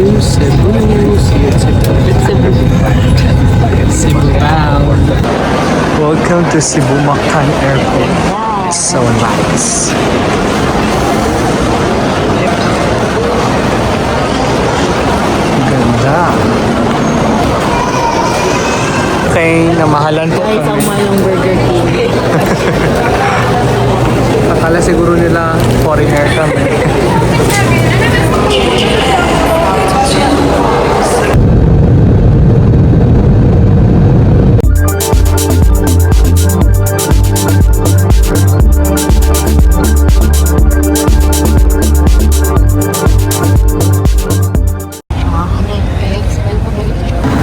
to Cebu. See you at Cebu. Cebu bound. Welcome to Cebu Mactan Airport. So nice. Ganda. Okay, namahalan po Ay, kami. sama yung Burger King. Akala siguro nila foreigner kami.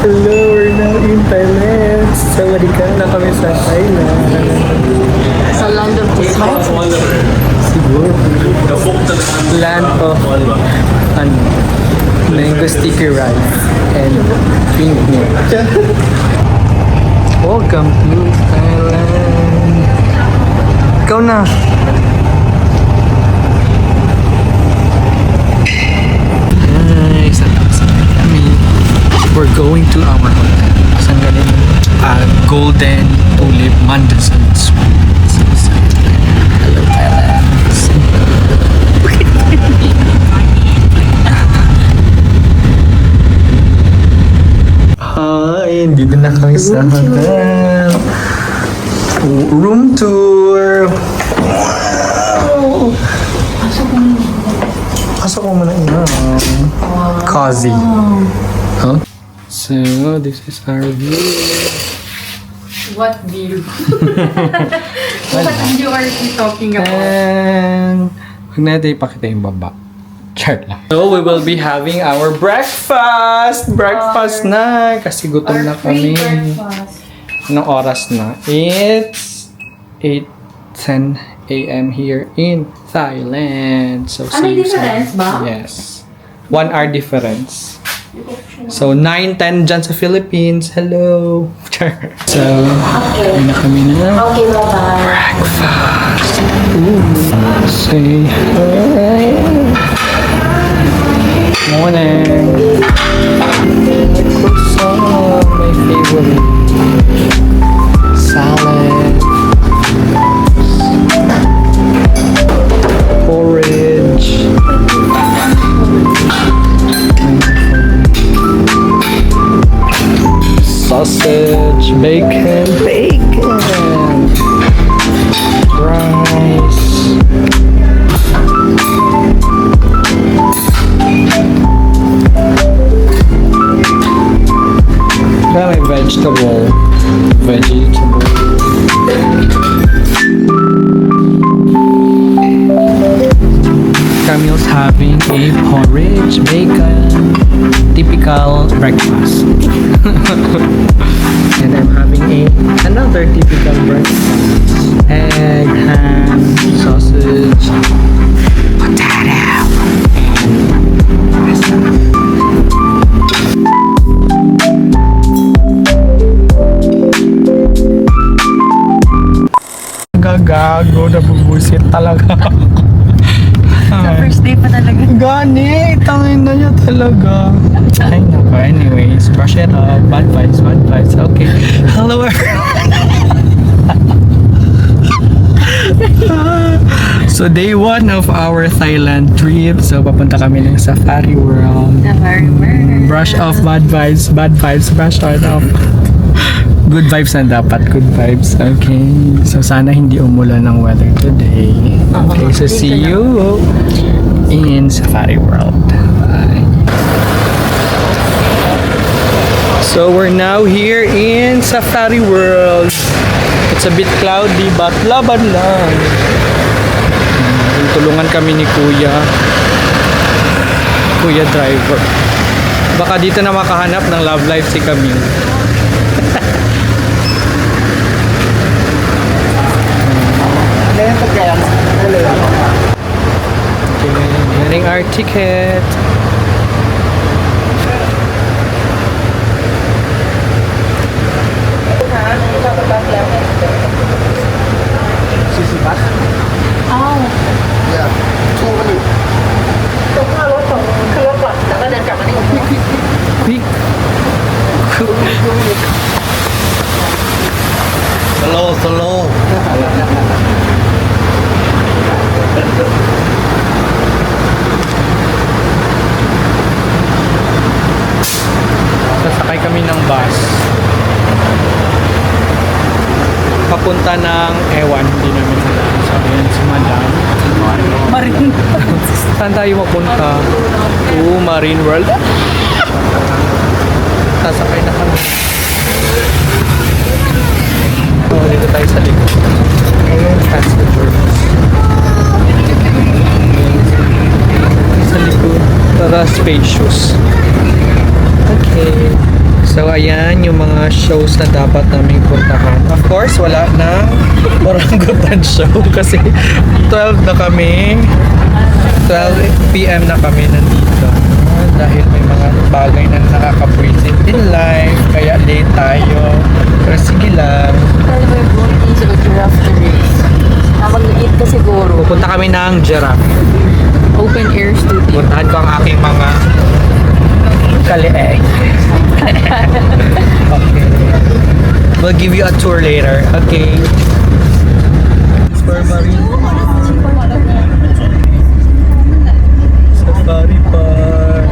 Hello, we're now in Thailand. Sawadika na kami sa Thailand. Sa land of the smile. Siguro. Land of mango sticky rice and pink milk. Welcome to Thailand. Ikaw na. Hi, sa kami. We're going to our hotel. Saan galing? Golden Tulip Manderson Suites. Hello, Thailand. Hi, dito na kami sa hotel. Room tour. Wow. Pasok mo muna ina. Cozy. Huh? So, this is our view. What view? What view are you talking about? And huwag natin ipakita yung baba. Chart lang. So, we will be having our breakfast! Breakfast na! Kasi gutom na kami. Anong oras na? It's 8:10 a.m. here in Thailand. So, Ano yung difference ba? Yes. 1 hour difference. So, 9:10 dyan sa Philippines. Hello! So, okay na kami na. Okay, bye-bye. Breakfast. Ooh. Say hi. Morning. Croissant, my favorite. Salad. Porridge. Sausage, bacon, rice. Then a vegetable. Camille's having a porridge, bacon, typical breakfast. And I'm having another typical breakfast. Egg, ham, sausage, potato, Gagago, nabubusit talaga. Sa first day pa talaga. Gani, tangin na niya talaga. Ay, nako. Anyways, brush it up. Bad vibes, bad vibes. Okay. Hello, everyone. So, day 1 of our Thailand trip. So, papunta kami ng Safari World. Safari World. Brush off bad vibes, brush it off. Good vibes na dapat, good vibes. Okay. So, sana hindi umulan ng weather today. Okay, so see you in Safari World. Bye. So, we're now here in Safari World. It's a bit cloudy, but laban lang. Tulungan kami ni Kuya driver. Baka dito na makahanap ng love life si Camille. Okay, getting our ticket. kami ng bus. Papunta ng Ewan, hindi namin alam. So, ayan si Madam. Marine. Saan tayo mapunta? Marine World. Sasakay na kami. Oh, dito tayo sa likod. Ayun, passenger. Sa likod. Para spacious. Okay. So, ayan yung mga shows na dapat naming puntahan. Of course, wala na orangutan show kasi 12 na kami. 12 p.m. na kami nandito. Dahil may mga bagay na nakakapwisit in life. Kaya late tayo. Pero sige lang. Pwede ba yung bunting sa giraffe to race? Nakapag-eat ka siguro. Pupunta kami ng giraffe. Open air studio. Puntahan ko ang aking mga kalieg. Okay. We'll give you a tour later. Okay. For Marine. Safari Park.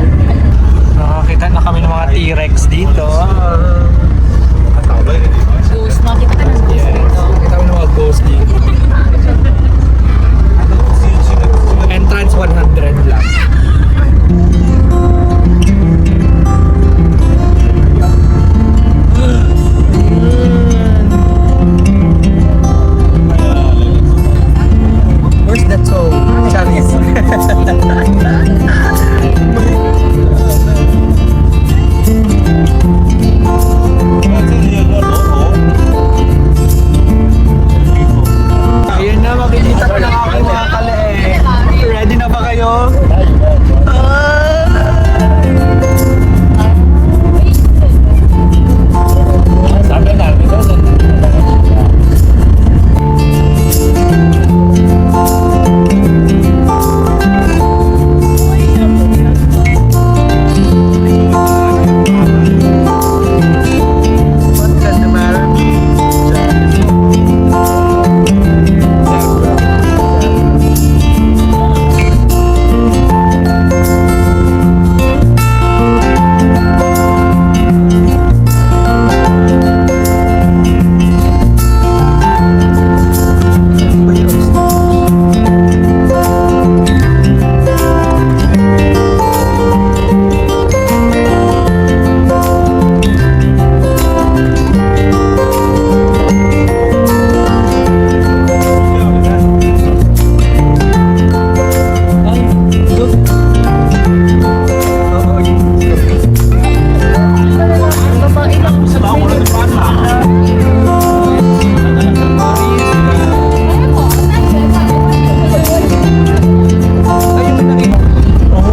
Nakakita na kami ng mga T-Rex dito. Ghost. Nakita ka ng ghost Yes. dito. Nakita mo ng mga ghost dito. Entrance 100 lang. Where's the toe? Chinese. Ayun na, makikita ko lang ako mga kalieg. Ready na ba kayo? What can the matter be?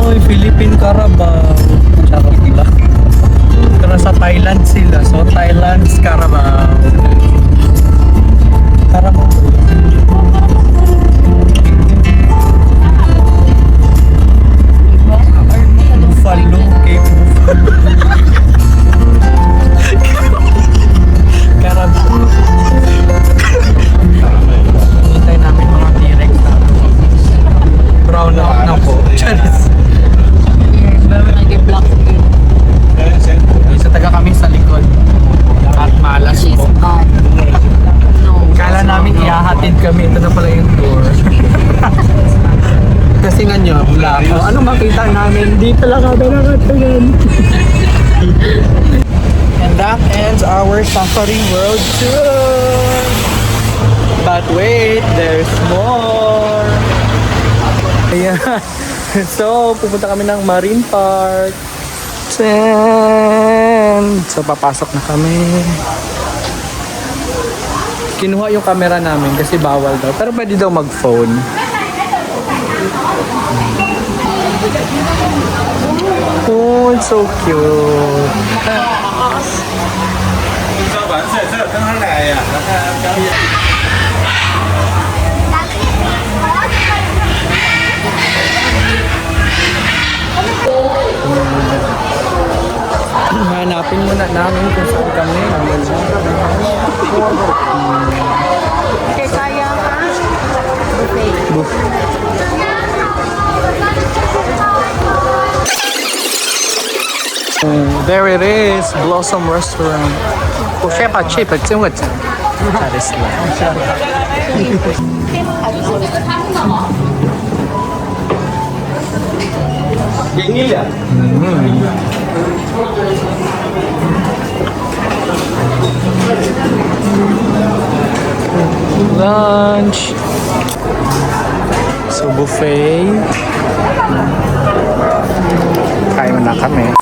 Oy, Philippine Carabao. Charot lang. Pero sa Thailand sila. So, Thailand's Carabao. Carabao. Buffalo. Cape Buffalo. Carabao. Hintay namin mga T-Rex na brown out na po. Charis. Nag-block yun. Isa taga kami sa likod. At malas She's po. on. No. Kala namin ihahatid kami. Ito na pala yung tour. Kasi nga nyo, wala po. Ano makita namin? Dito lang kami nakatagan. And that ends our Safari World Tour. But wait, there's more. Ayan. So, pupunta kami ng Marine Park. So, papasok na kami. Kinuha yung camera namin kasi bawal daw. Pero pwede daw mag-phone. Oh, it's so cute. Hanapin muna namin kung saan kami. Okay, kaya ka? Buffet. There it is, Blossom Restaurant. 我先把 chip 真我整。Lunch. So buffet. Kain na kami.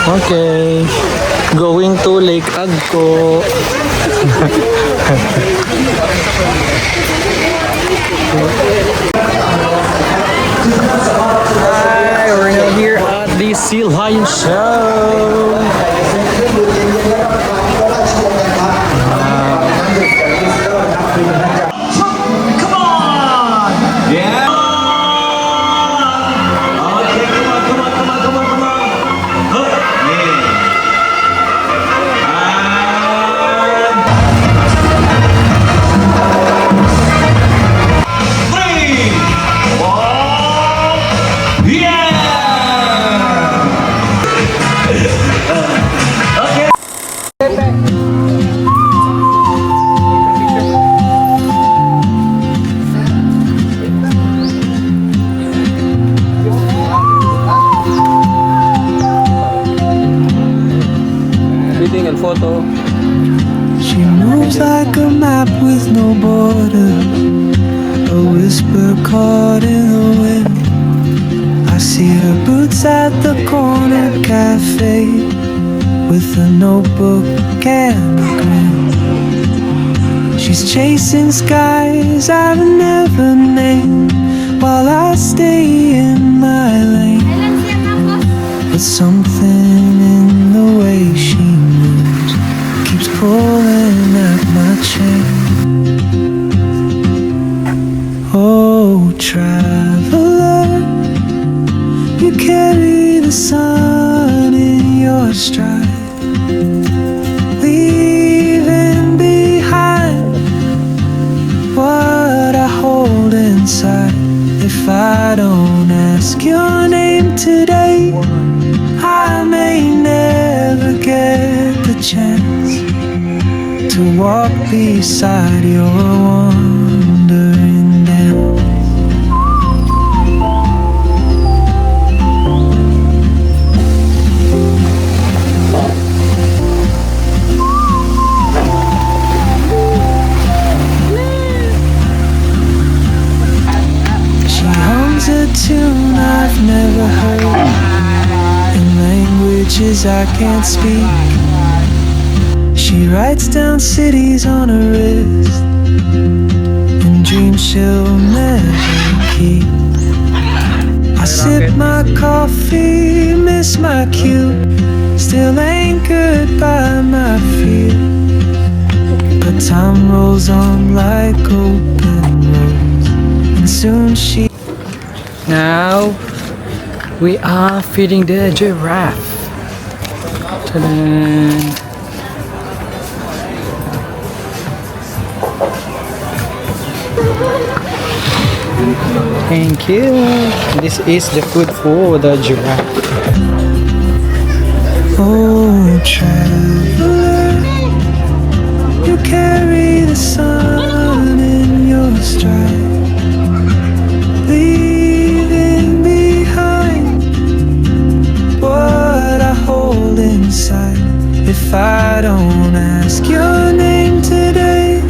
Okay, going to Lake Agco. Hi, we're now here at the Sea Lion Show. Photo. She moves like a map with no border, a whisper caught in the wind. I see her boots at the corner cafe with a notebook and a grin. She's chasing skies I've never named while I stay in my lane. But something in the way she moves keeps pulling at my chain. Oh, traveler, you carry the sun in your stride, leaving behind what I hold inside. If I don't ask your name today, I may never get the chance to walk beside your wandering dance. She hums a tune I've never heard in languages I can't speak. She writes down cities on her wrist and dreams she'll never keep. I sip my coffee, miss my cue, still anchored by my fear. But time rolls on like open roads, and soon she... Now we are feeding the giraffe. Ta-da! Thank you. This is the food for the giraffe. Oh, traveler, you carry the sun in your stride, leaving behind what I hold inside. If I don't ask your name today,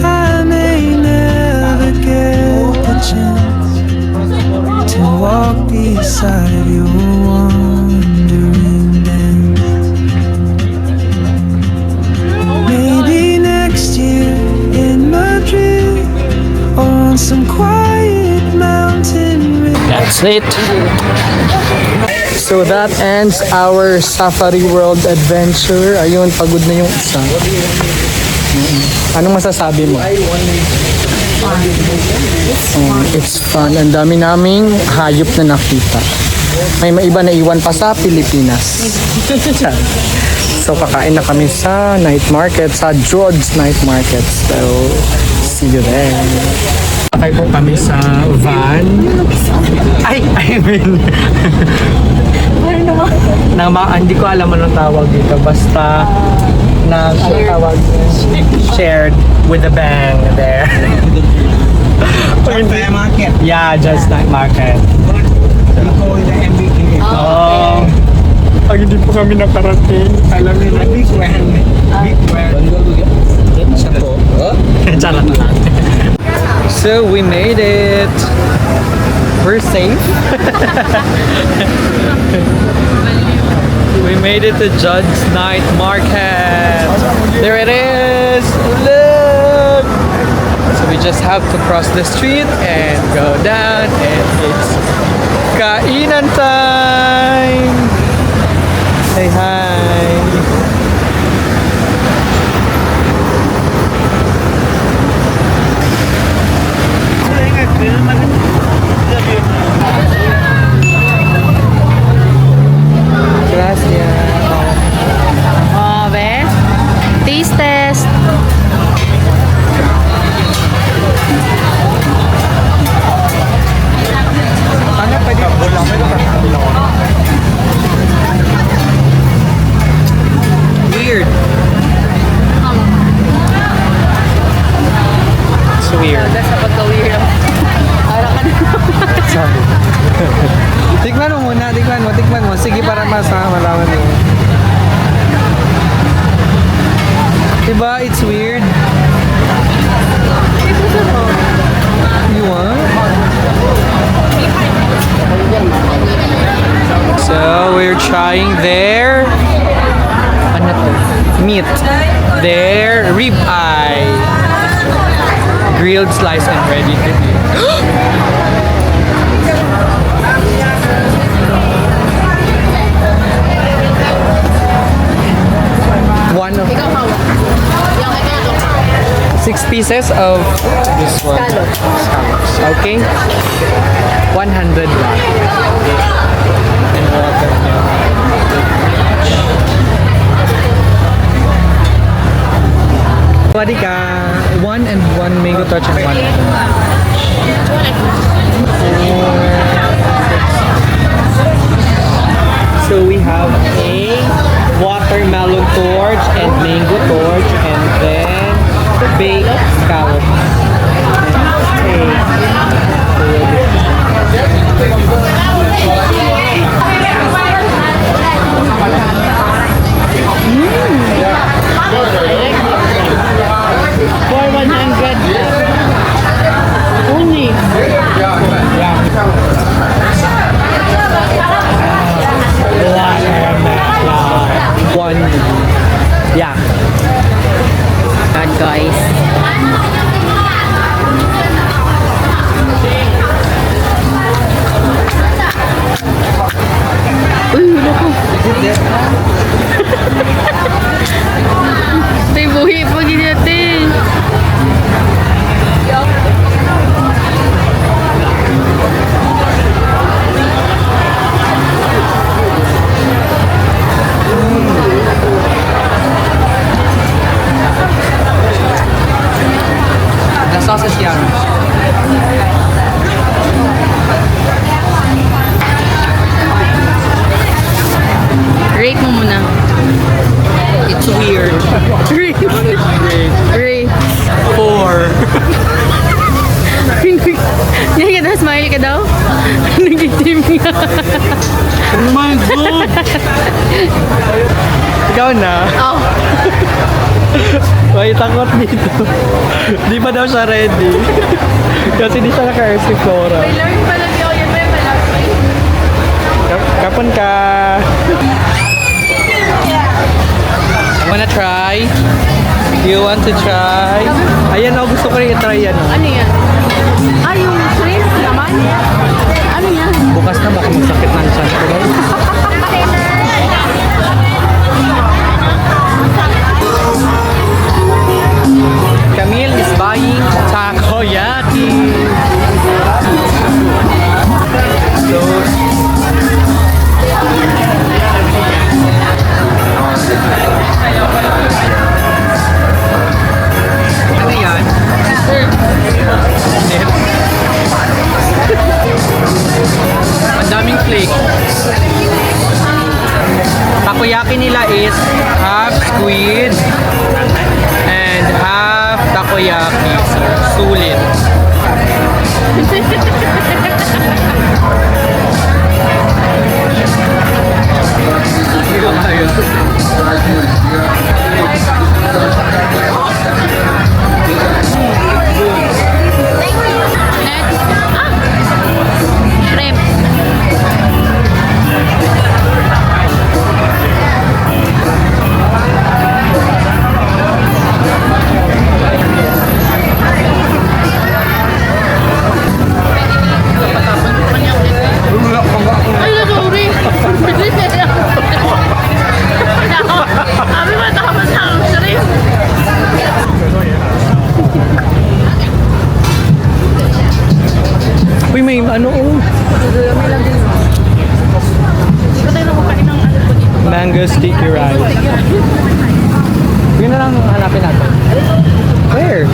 I may never get the chance to walk beside your one. That's it. So that ends our Safari World adventure. Ayun, pagod na yung isa. Anong masasabi mo? It's fun. Ang dami naming hayop na nakita. May maiba na iwan pa sa Pilipinas. So kakain na kami sa night market, sa George's Night Market. So, see you there. Sakay po kami sa van. I mean, hindi ko alam anong tawag dito. Basta, anong tawag? Shared with a bang there. Just Night Market. Yeah, just night market. We call it the MBK. Oh. Pag hindi po kami nakarating, alam niyo na. Big one. Big one. Charot lang. So we made it. We're safe. We made it to Judge's Night Market. There it is. Look. So we just have to cross the street and go down, and it's kainan time. Say hi. Gracias. Oh, be? Taste test. Ano pwede bulang? Weird. It's weird. That's a pagka-weird. Parang ka na. Sorry. Tikman mo muna, tikman mo. Sige, para malaman mo. Diba? It's weird. You want? So, we're trying their ano to? Meat. Their rib eye. Grilled, sliced, and ready to eat. One of 6 pieces of this one. Scallops. Okay. 100 lang. And water milk. Wadika. 1 and 1 mango touch and 1 So we have a watermelon torch and mango torch, and then baked scallop. For 100. Only. One. Yeah. God, guys. Uy, wala ko. Tay, buhi pa gini natin. The sausage yan. Rate mo muna. It's weird. Rate. Rate. 4. Yan ka daw, smile ka daw? Nag-itim nga. Oh my God! Ikaw na. Oh. May takot dito. Di pa daw siya ready. Kasi di siya naka-explora. May learn pala di ako yun. May malaki. Kapon ka. Wanna try? You want to try? Ayan o, gusto ko rin i-try yan. Ano yan? Ah, yung shrimp naman? Ano yan? takoyaki nila is half squid and half takoyaki. So, sulit. Shrimp. Ay, sorry. Kami matapos ng shrimp. Uy, may ano oh. Hindi ko tayo nakakain ng ano po dito. Mango sticky rice. Yun na lang hanapin natin. Where?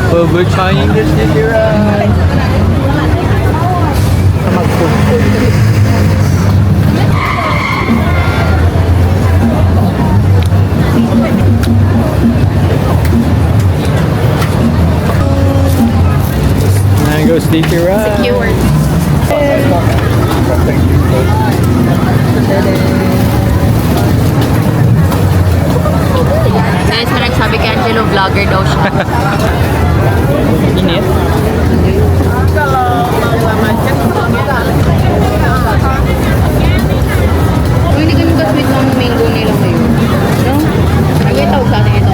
Oh, we're trying the sticky rice. Mango sticky rice. Keyword. Guys, may nagsabi kay Angelo, vlogger daw siya. Init. Uy, hindi ganun ka-sweet ng mango nila ngayon. No? Ano yung tawag sa atin ito?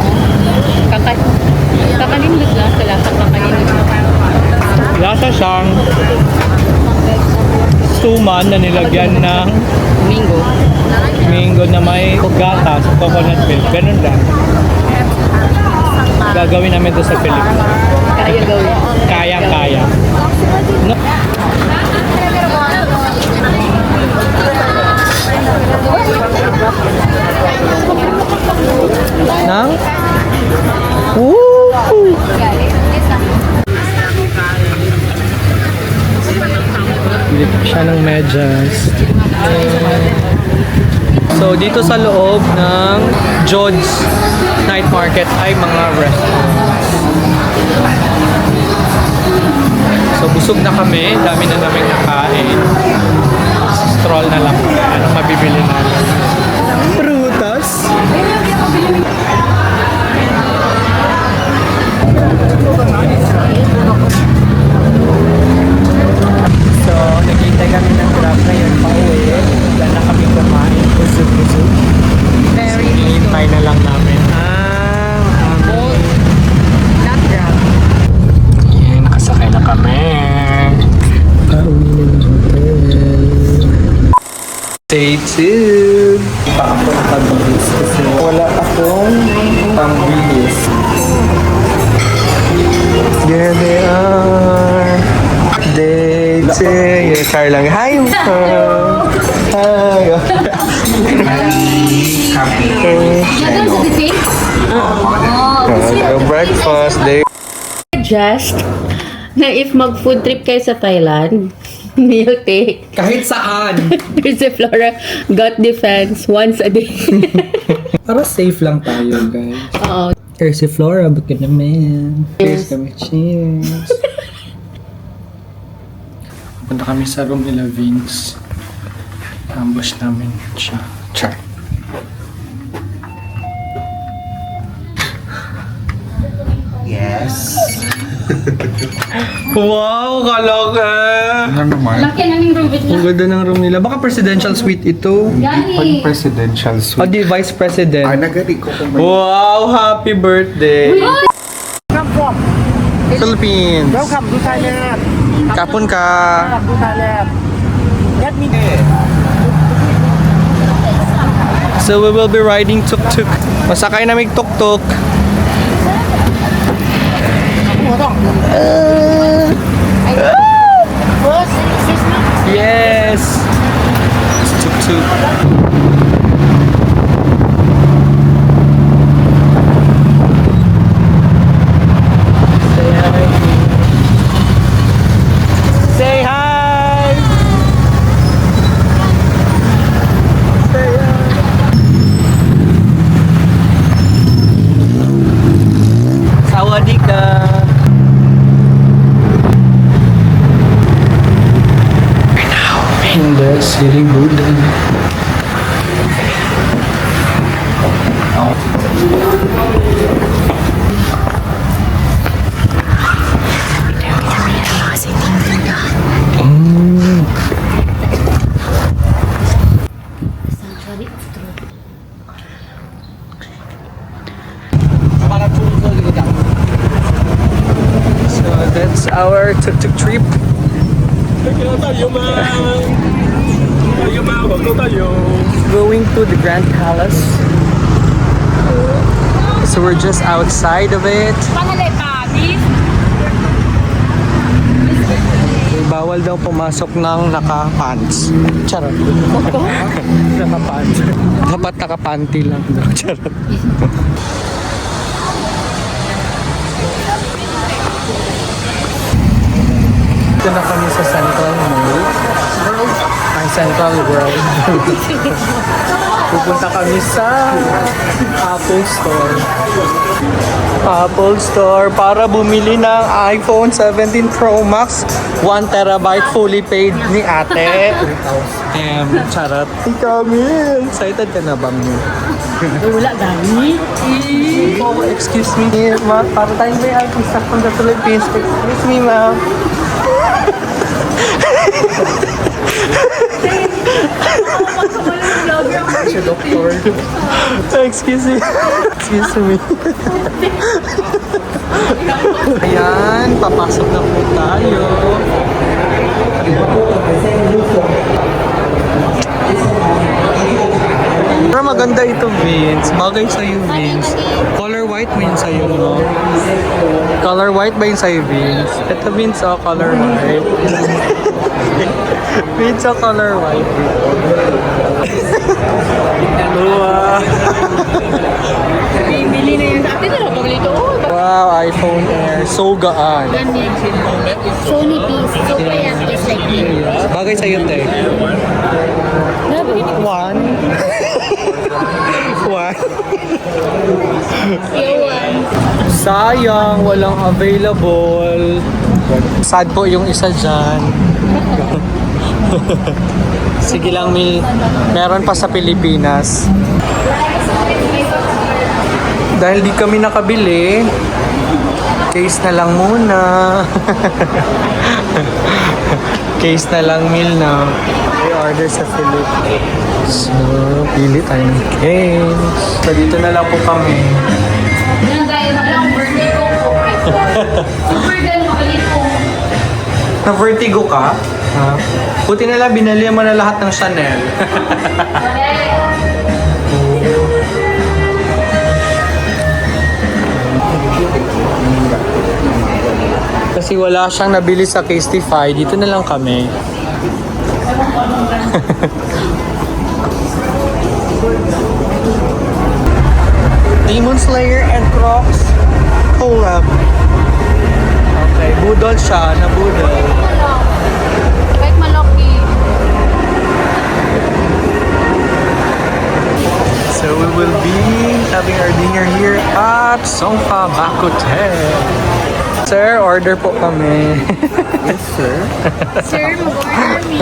Kakalindot lang sa lasa. Kakalindot lang. Lasa siyang suman na nilagyan ng Mango. mango na may gatas, coconut milk. Ganun lang. Gagawin namin to sa Pilipinas. Kaya gawin. Kayang-kaya. No? Nang? Woo! Bili ko siya ng medyas. So, dito sa loob ng John's Night Market ay mga restaurants. So, busog na kami. Dami na namin nakain. Stroll na lang. Anong mabibili natin? Prutas. So, naghihintay kami ng grab ngayon pa uwi. Diyan na kami kumain. Busog-busog. Very Hintay na lang namin. not grab. Yan, nakasakay na kami. Pauwi na ng hotel. Stay tuned. Pa ako nakabihis kasi wala akong pambihis. There they are. Day two. Char lang. Hi, mom. Hi. Breakfast day. Just na if mag-food trip kayo sa Thailand, you'll take Kahit saan. Persiflora gut defense once a day. Para safe lang tayo, guys. Oo. Persiflora, ba't ka naman? Cheers kami. Cheers. Punta kami sa room nila, Vince. Ambush namin siya. Char. Yes. Wow, kaloka! Ano naman? Laki na ng room Ang ganda ng room nila. Baka presidential suite ito. Gani. Presidential O suite. di vice Ah, president. nagari ko kung may... Wow, happy birthday! Philippines! Welcome to Thailand. Kapon ka! To Thailand. Let me So we will be riding tuk-tuk. Masakay na may tuk-tuk. Yes! It's tuk-tuk. Say hi! Siling Buddha. So that's our tuk-tuk trip. Going to the Grand Palace. So we're just outside of it. Bawal daw pumasok ng naka-pants. Charot. Naka-pants. Dapat naka-panty lang daw. Charot. Ito na kami sa Central Mall. Ay, Central World. Pupunta kami sa Apple Store. Apple Store para bumili ng iPhone 17 Pro Max 1 terabyte fully paid ni ate. Charot. Ikaw, Mil. Excited ka na ba, Mil? Wala gani. Oh, excuse me. Ma, para tayong may iPhone stock from the Philippines. Excuse me, ma'am. Si doktor. Excuse me. Excuse me. Ayan, papasok na po tayo. Pero maganda ito, Vince. Bagay sa'yo, Vince. Color white ba yun sa'yo, no? Color white ba yun sa'yo, Vince? Ito, Vince, oh, color white. Vince, oh, color white. Luwa. Bili na yun. Ate na lang pabili ito. Wow, iPhone Air. So gaan. Sony piece. So kaya it's like this. Bagay sa'yo, te. One. One. Sayang, walang available. Sad po yung isa dyan. Sige lang, meron pa sa Pilipinas. Dahil di kami nakabili, case na lang muna. Case na lang, Mil, na i-order sa Philippines. So, pili tayo ng case. So, dito na lang po kami. Na-vertigo ka? Ha? Buti na lang, binali mo na lahat ng Chanel. Kasi wala siyang nabili sa Casetify, dito na lang kami. Demon Slayer and Crocs collab. Okay, budol siya, na budol. Kahit malaki. So we will be having our dinner here at Songfa Bakote. Sir, order po kami. Yes, sir. Sir, mag-order me.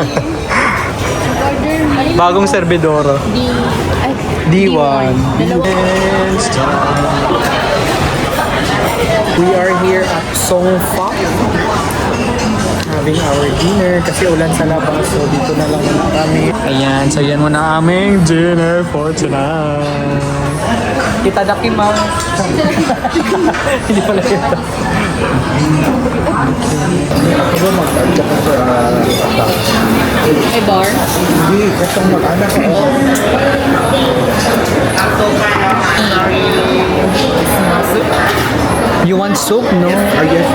Mag-order me. Bagong serbidoro. D1. Yes. We are here at Songfa having our dinner kasi ulan sa labas, so dito na lang muna kami. Ayan, so yan muna aming dinner for tonight. Itadakimasu. Hindi pala ito. May bar? Hindi, kasi mag-anak ko. You want soup? No? Ah, yes,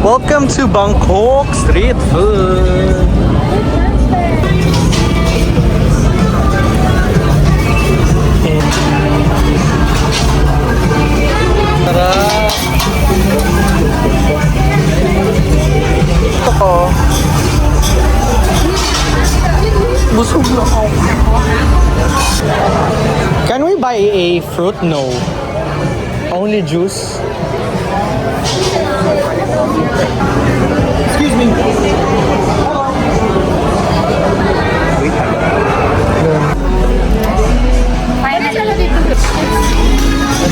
Welcome to Bangkok Street Food. Tara. Ito ko. Busog na ako. Can we buy a fruit? No. Only juice? Excuse me.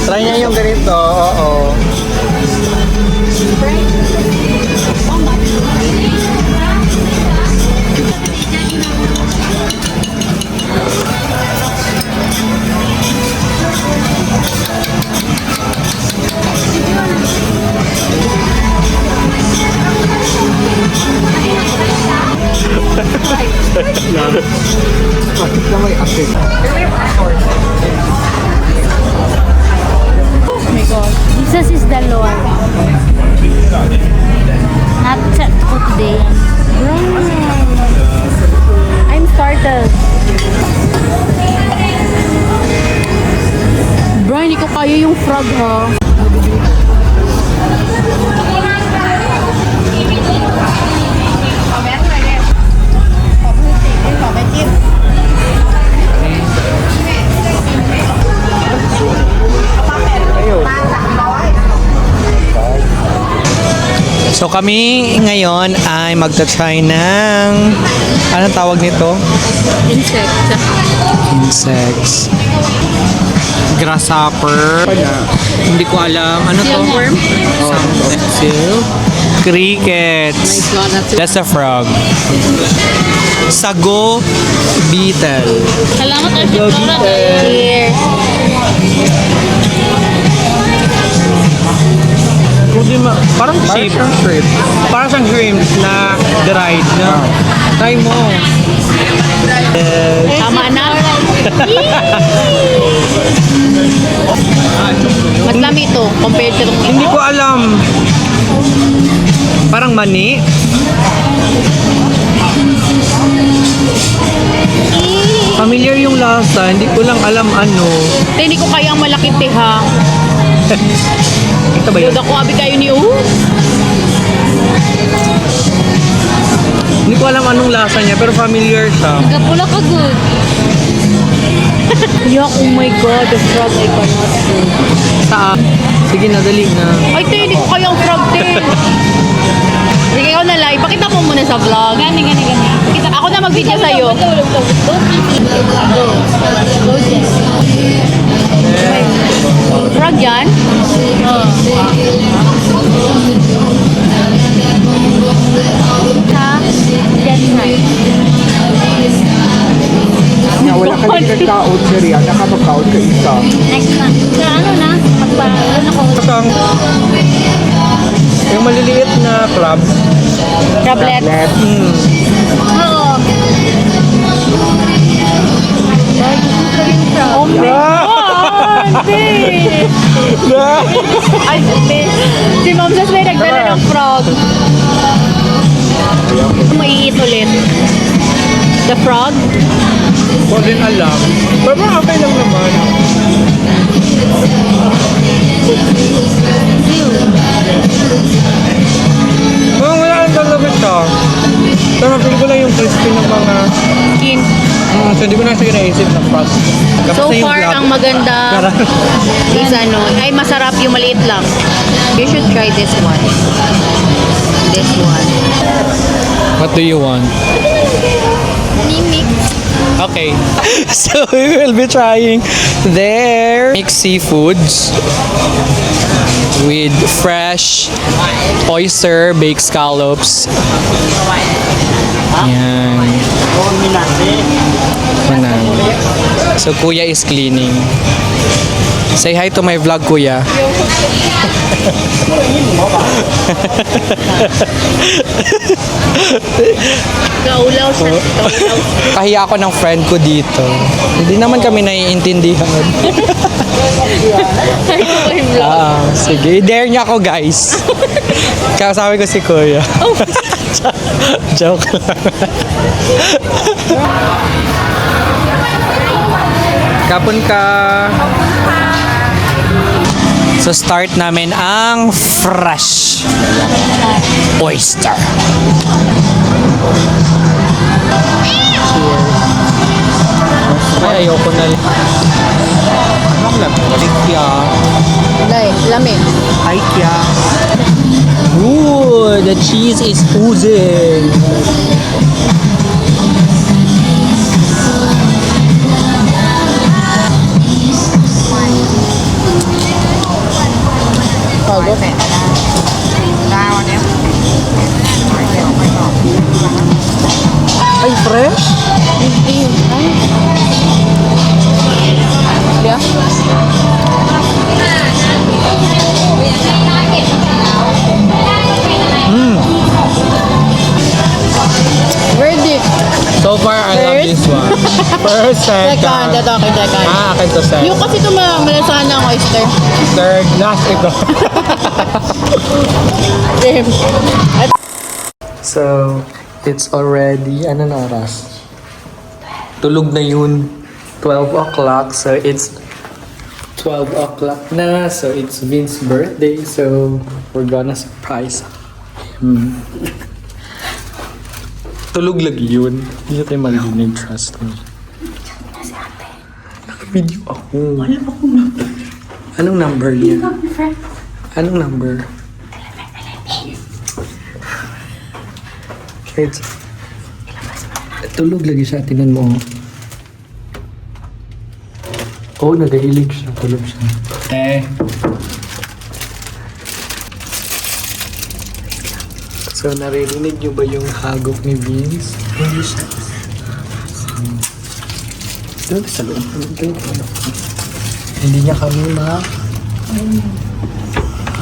Try niya yung ganito, oo. Bakit na may asin? Jesus is the Lord. Not today. I'm startled. Bro, hindi ko kaya yung frog, ha? So kami ngayon ay magta-try ng anong tawag nito? Insect. Insects. Grasshopper. Hindi ko alam. Ano to? Silkworm? Crickets. Oh my God, That's a frog. Sago beetle. Salamat ay pictura. Here. Parang shape. Parang siyang shrimp na dried. No? Try mo. Tama na. Mas lami ito compared to Hindi ko alam. Parang mani. Familiar yung lasa. Hindi ko lang alam ano. Hindi ko kaya ang malaki tiha. Ito ba yun? Duda ko abi kayo ni Hindi ko alam anong lasa niya pero familiar siya. Gapula ka good. Yuck, oh my God, the frog I cannot do. Saan? Sige na, dali na. Ay, te, hindi ko kaya ang frog, te. Sige, ikaw na lang. Ipakita mo muna sa vlog. Gani. Ako na mag-video sa'yo. Frog yan? Ha? That's right. Nga, wala ka rin nagkaot ka rin. Nakapagkaot ka isa. Next na. Sa ano na? Magpa-ano ako. Kasang yung maliliit na crab. Crablet. Oo. Oh my God, te. Ay, te. Si Mom Sas may nagdala ng frog. Maiit ulit. The frog? Ko din alam. Pero okay lang naman. Wala ang talaga siya. Pero mapili ko lang yung crispy ng mga... Skin. So hindi ko na siya naisip na fast. So far, ang maganda is ano, ay masarap yung maliit lang. You should try this one. This one. What do you want? Mimik. Okay. So we will be trying their mixed seafoods with fresh oyster baked scallops. Yan. Ano. So kuya is cleaning. Say hi to my vlog, kuya. Kaulaw siya. Kaulaw. Kahiya ako ng friend ko dito. Hindi naman kami naiintindihan. Ay, ito ko yung vlog. Sige, dare niya ako, guys. Kasabi ko si kuya. Joke lang. Kapon ka. So start namin ang fresh oyster. Ay, ayoko na. Anong lang? Balik ya. Dahil, lami. Ay, kya. Ooh! good. The cheese is oozing. Ay, fresh? Verdict. So far, I love this one. First, second. Second. Akin to second. Yung kasi ito malasahan ng oyster. Third, last ito. So, it's already, ano na oras? Tulog na yun. 12 o'clock. So, it's 12 o'clock na. So, it's Vince's birthday. So, we're gonna surprise him. Tulog lagi yun. Hindi tayo malinig. Trust me. Naka-video ako. Anong number niya? Anong number? It's... Tulog lagi siya. Tinan mo. Oh, nagahilig siya. Tulog siya. So, naririnig niyo ba yung hagok ni Vince? Hindi siya. Doon sa loob. Hindi niya kami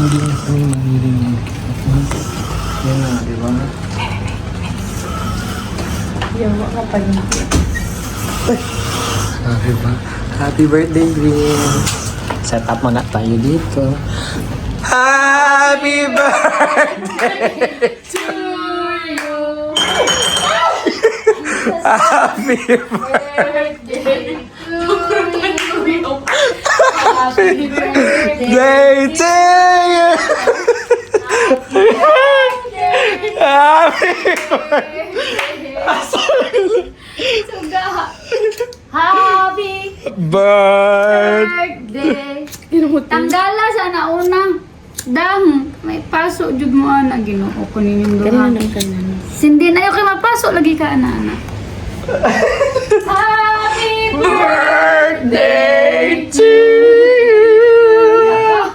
Hindi niya kami maririnig. Yan na, di ba? Sabi ba? Happy birthday, Vince! Set up muna tayo dito. Happy birthday to you! Happy birthday to you! Happy birthday to you! Happy Happy birthday! birthday. Tanggala sa nauna. Dang, may paso jud mo ana Ginoo ko ninyong duha. Sindi na yo kay mapasok lagi ka ana. Happy Birthday to you!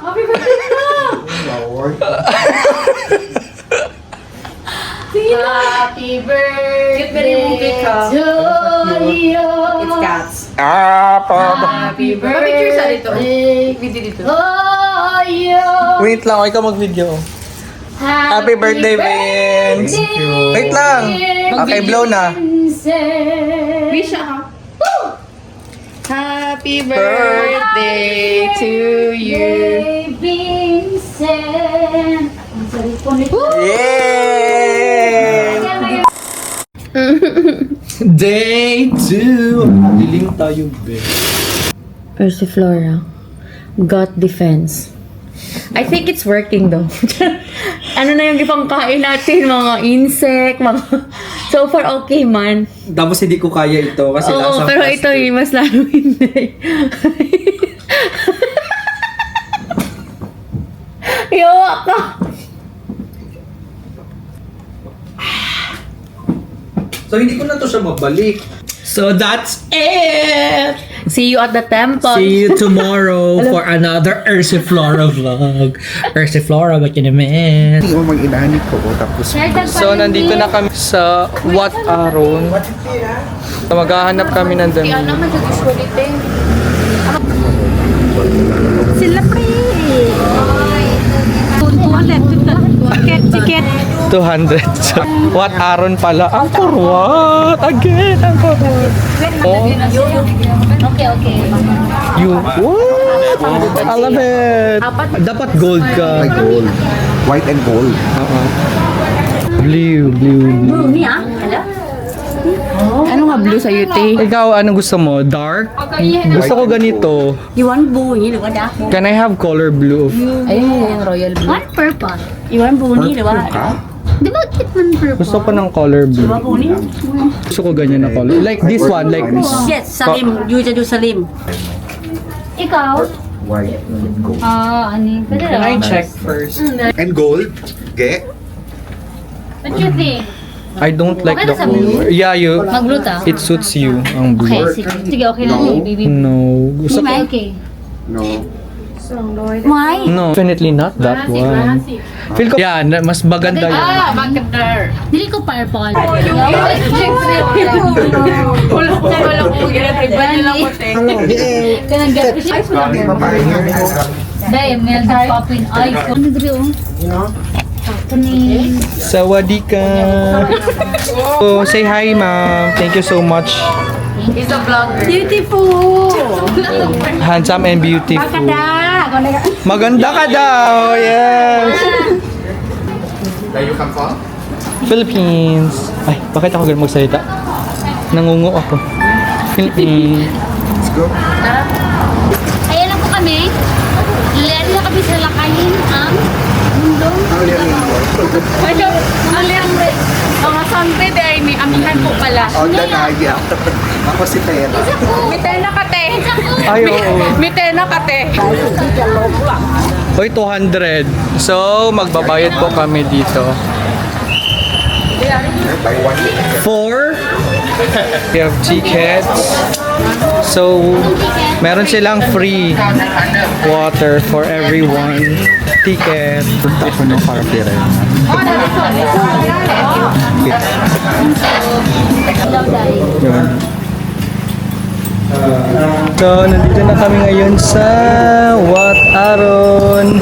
Happy birthday na! Happy birthday to you! It's cats. Happy birthday to you! Wait lang, ikaw mag-video. Happy birthday, Vince! Wait lang! Okay, blow na. Wish ka. Happy birthday to you. Vincent! Ang cellphone nito. Yay! Day 2! Liling tayo, babe. Persiflora. God defense. I think it's working though. Ano na yung ipangkain natin? Mga insect, mga... So far, okay man. Tapos hindi ko kaya ito kasi Oo, lasang pero plastic. ito yung mas lalo hindi. Yawa ka! So hindi ko na to siya mabalik. So that's it! See you at the temple. See you tomorrow for another Ursiflora vlog. Ursiflora, ba't yun naman? Hindi mo mag-inanit ko tapos So, nandito na kami sa Wat Aron. So, maghahanap kami ng dami. Ano man sa disqualite? Sila pre! Ticket. 200. So, Wat Aron pala. Angkor Wat! Again! Angkor Wat! Oh, Okay. you... What? I love it! Dapat gold ka. like gold. White and gold. Blue. Ano nga blue sa'yo, te? Ikaw, anong gusto mo? Dark? Gusto ko ganito. You want blue, yun, diba da? Can I have color blue? Ayun, yung royal blue. One purple. You want blue, diba? Di ba kit man purple? Gusto ko ng color blue. Gusto ko ganyan na color. Like this one, like this. Yes, salim. You do salim. Ikaw? White and gold. Ani. Pwede Can I lang. check first? And gold? Ge? What you think? I don't like Okay the na sa blue? color. Yeah, Mag-blue ta? it suits you, ang blue. Okay, sige. Sige, okay lang. Baby. No. Gusto ko. Okay. No. Why? No, definitely not that one. Feel ko, yeah, mas maganda yun. Dili ko purple. Kanang gabi siya. Dahil, may nag-popping eyes. Ano dito? Sawadika. So, say hi, ma'am. Thank you so much. Beautiful! Handsome and beautiful. Maganda ka daw. Yes. Where you come from? Philippines. Ay, bakit ako ganun magsalita? Nangungo ako. Philippines. Let's go. Ayan lang po kami. Lalo na kami sa lakayin ang mundo. Mga sampe dahil may amihan po pala. On the Naya. Ako si Tera. Mitena ka te. Ay, oo. Mitena ka te. Hoy, 200. So, magbabayad po kami dito. Buy one. 4. We have tickets. So, meron silang free water for everyone. Ticket. Ako no para pera yun. Yun. So, nandito na kami ngayon sa Wat Aron.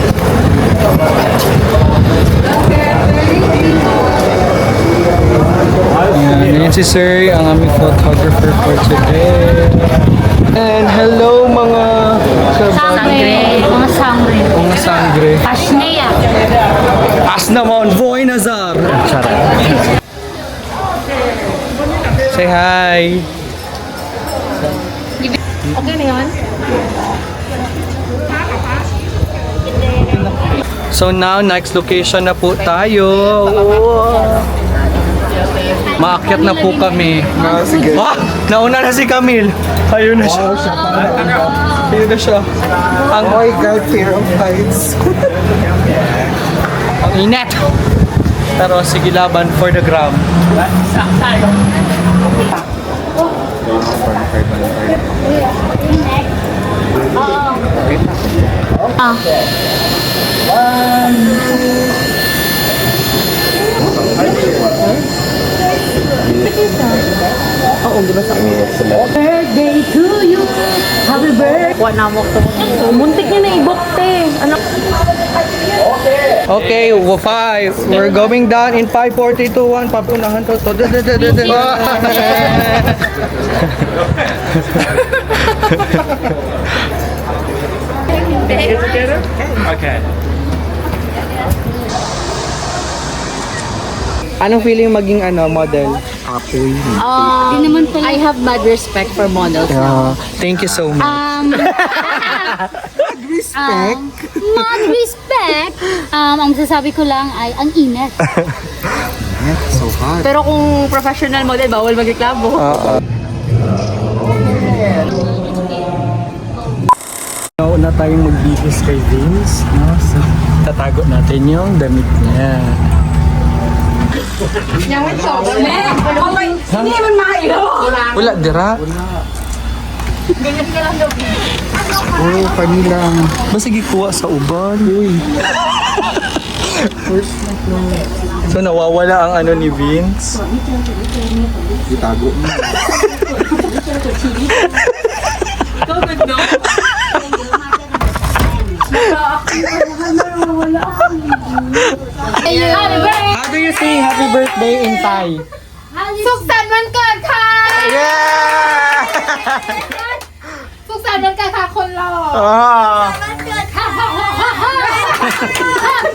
Ayan si Sir, ang aming photographer for today. And hello mga Sangre. Mga sangre. Mga sangre. Pasneya. As naman, Boy Nazar. Charot. Say hi. Okay na yun? So now, next location na po tayo. Maakyat na po kami. Sige. Ah! Nauna na si Camille. Ayun na siya. Ayun na siya. Ang, Oh my God, fear of heights. ang init. Pero sige, laban for the gram. Birthday to you. Happy birthday. Wala mo to. Muntik niya na ibokte. Ano? Okay, 5. We're going down in 5, 4, 3, 2, 1. Papunahan to. Okay. Anong feeling maging model? Apoy. Hindi naman pala. I have mad respect for models. Thank you so much. Respect. Mad respect. Ang masasabi ko lang ay ang init. So hot. Pero kung professional model, bawal magreklamo. Nauna tayong magbihis kay Vince. No? So, tatago natin yung damit niya. Hindi naman makailo. Wala, dira. Oh, kanilang. Basta gikuha sa uban. Uy. So nawawala ang ni Vince. Itago mo. How do you say happy birthday in Thai? สุขสันต์วันเกิดค่ะ Yeah! สุขสันต์วันเกิดค่ะคนหล่อ Ah.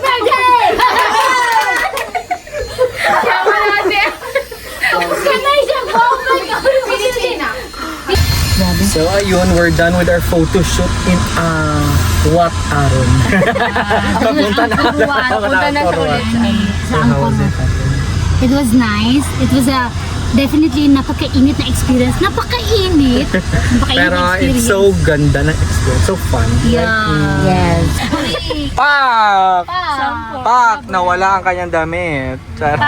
ไม่ใช่ อย่ามาเนี่ย Kanay siya po. So ayun, we're done with our photo shoot in Wat Aron. Papunta na. Punta na siya ulit. Sa Angkor. It was nice. It was a definitely napaka-init na experience. Napaka-init. Napaka-init Pero na experience. it's so ganda na experience. yun. So fun. Yes. Pak! Pak! Nawala ang kanyang damit. Charot.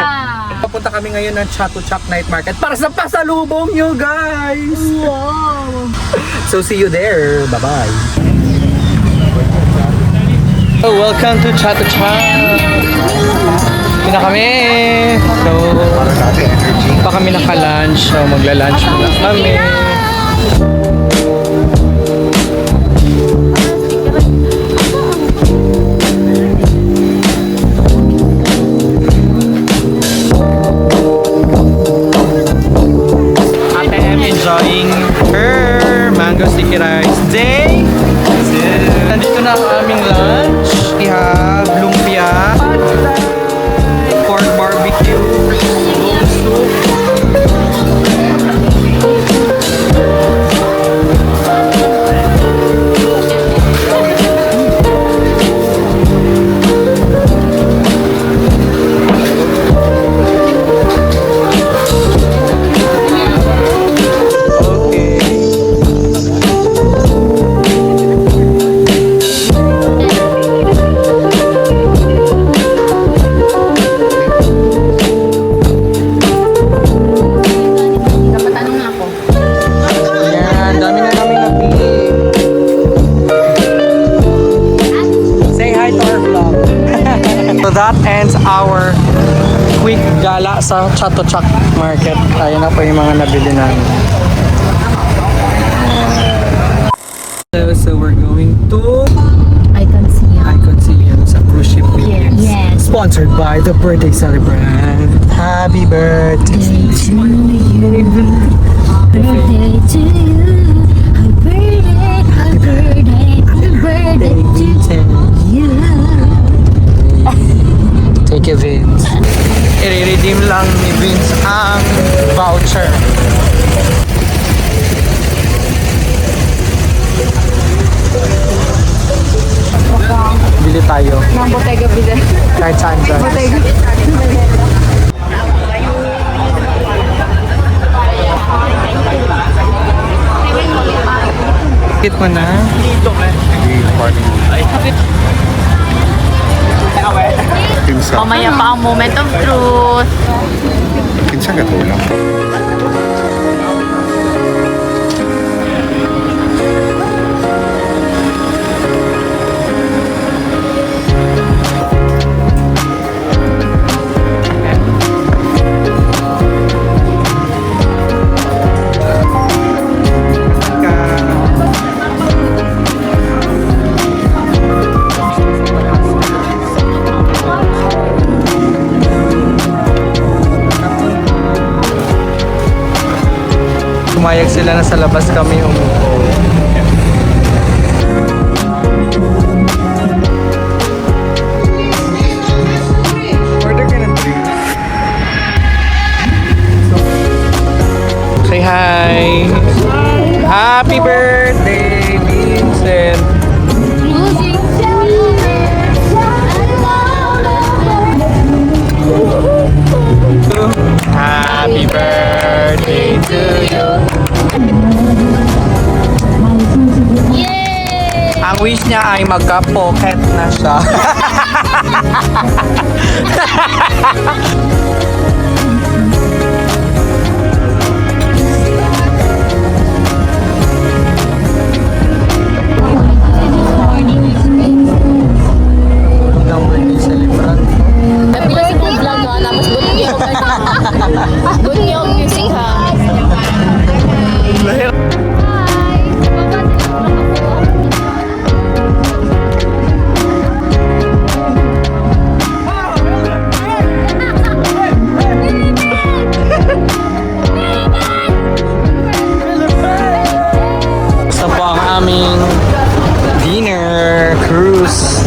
Papunta kami ngayon ng Chatuchak Night Market para sa pasalubong nyo, guys! Wow! So, see you there. Bye-bye. So, welcome to Chatuchak. Na kami. So, pa kami naka-lunch. So, magla-lunch muna kami. Ate M enjoying her mango sticky rice day. Nandito na ang aming lunch. We have lumpia, pork barbecue, goat soup. Napatanong ako. Ayan, dami na namin napili. Say hi to our vlog. So that ends our quick gala sa Chatuchak Market. Ayan na po yung mga nabili namin. So we're going to I can see you. Icon Siam sa cruise ship weekend. Yes. Sponsored by the birthday celebrant. Happy birthday to you. Birthday to you. Happy birthday. Happy birthday to you. Take it, Vince. I-redeem lang ni Vince ang voucher. Bili tayo. Ng Bottega Vida. Kahit saan dyan. Hit mo na. Mamaya pa ang moment of truth. Pinsan ka to lang. Pumayag sila na sa labas kami umupo. Order ka ng drinks. Say hi! Happy birthday, Vincent! Happy birthday to you! Ang wish niya ay magka-pocket na siya. Ang birthday celebrant. Napila sa mga vlog ha, tapos good niyo music ha. Isa po ang aming dinner cruise.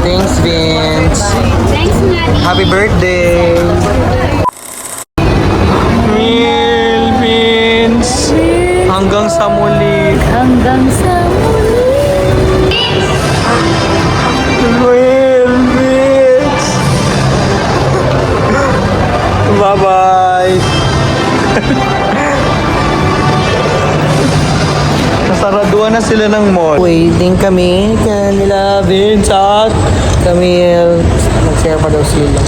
Thanks, Vince. Thanks, Maddie. Happy birthday! Will Vince! Hanggang sa muli! Hanggang sa Will Vince! Bye-bye! Nasarado Nagkuha na sila ng mall. Waiting kami kanila Vince at Camille. Mag-share pa daw sila.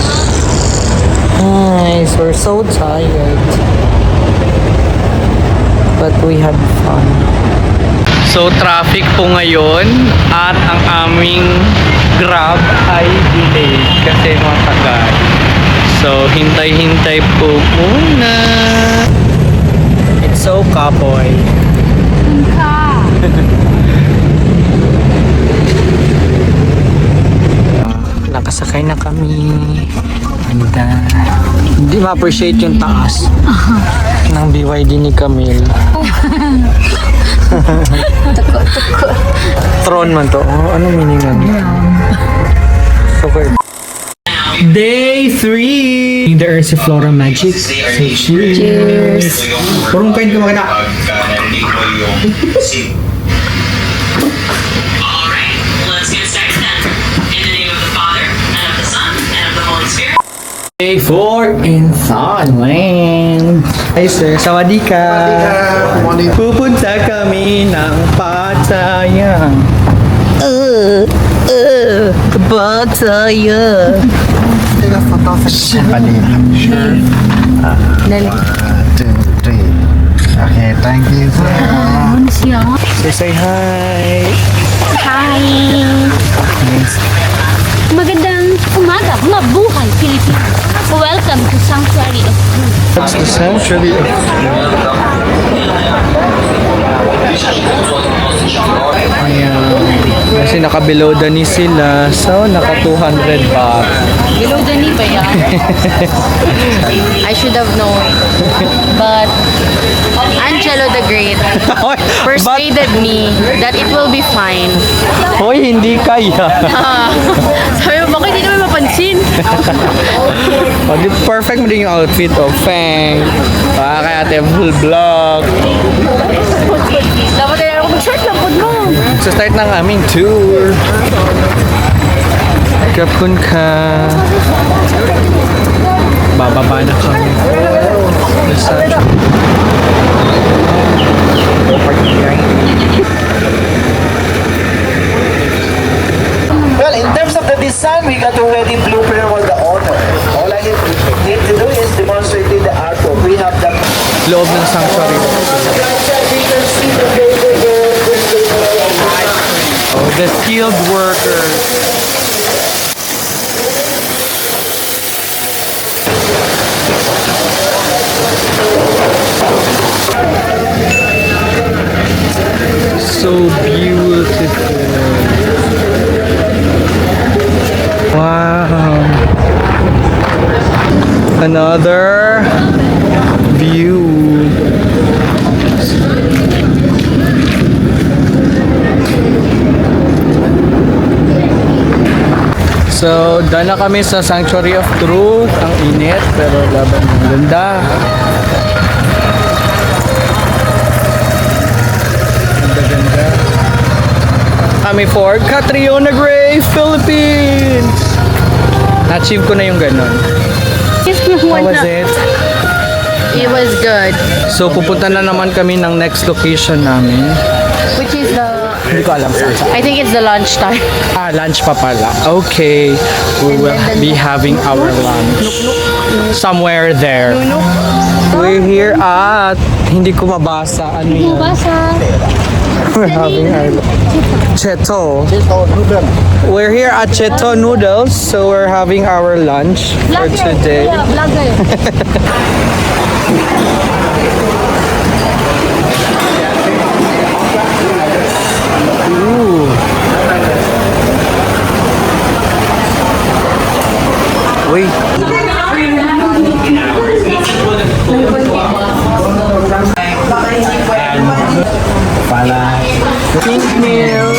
Nice. We're so tired. But we had fun. So, traffic po ngayon at ang aming Grab ay delayed kasi matagal. So, hintay-hintay po muna. It's so kapoy. Nakasakay na kami. Ganda. Hindi ma-appreciate yung taas ng BYD ni Camille. Tron man to. Oh, anong meaning nun? Okay. Day 3! The Ursiflora Magic. So, cheers! Purong kain ka maganda. Alright, let's get started then. In the name of the Father, and of the Son, and of the Holy Spirit. Day 4 in Thailand. Hi sir, sawadika. Pupunta kami ng Pattaya. Pattaya. Sure. 1, 2, 3. Okay, thank you. So say hi. Hi! Magandang umaga, mabuhay Pilipinas. Welcome to Sanctuary of Truth. That's the sanctuary of Ayan. Kasi naka-below the knee sila. So, naka 200 baht. Below the knee ba yan? I should have known. But Angelo the Great persuaded me that it will be fine. Hoy, hindi kaya. Sabi mo, bakit hindi naman mapansin? Oh, di perfect mo din yung outfit of Feng. Kaya ate full vlog. Dapat ay ako mag-short lang po mo. So start ng aming tour. Kapun ka. Bababa na kami. Well, in terms of the design, we got already blueprint on the owner. All I need to do is demonstrate the artwork. We have the Loob ng sanctuary. Oh, the skilled workers. So beautiful. Wow. Another view. So, daan na kami sa Sanctuary of Truth. Ang init, pero laban ng ganda. Ganda-ganda. Kami for Catriona Gray, Philippines! Na-achieve ko na yung ganon. How was it? It was good. So, pupunta na naman kami ng next location namin. Which is the... Hindi ko alam saan. I think it's the lunch time. Ah, lunch pa pala. Okay. We will be having our lunch. Somewhere there. We're here at... Hindi ko mabasa. Ano yan? We're having our... Cheto. We're here at Cheto Noodles. So we're having our lunch for today. Ooh. Wait. Pink milk.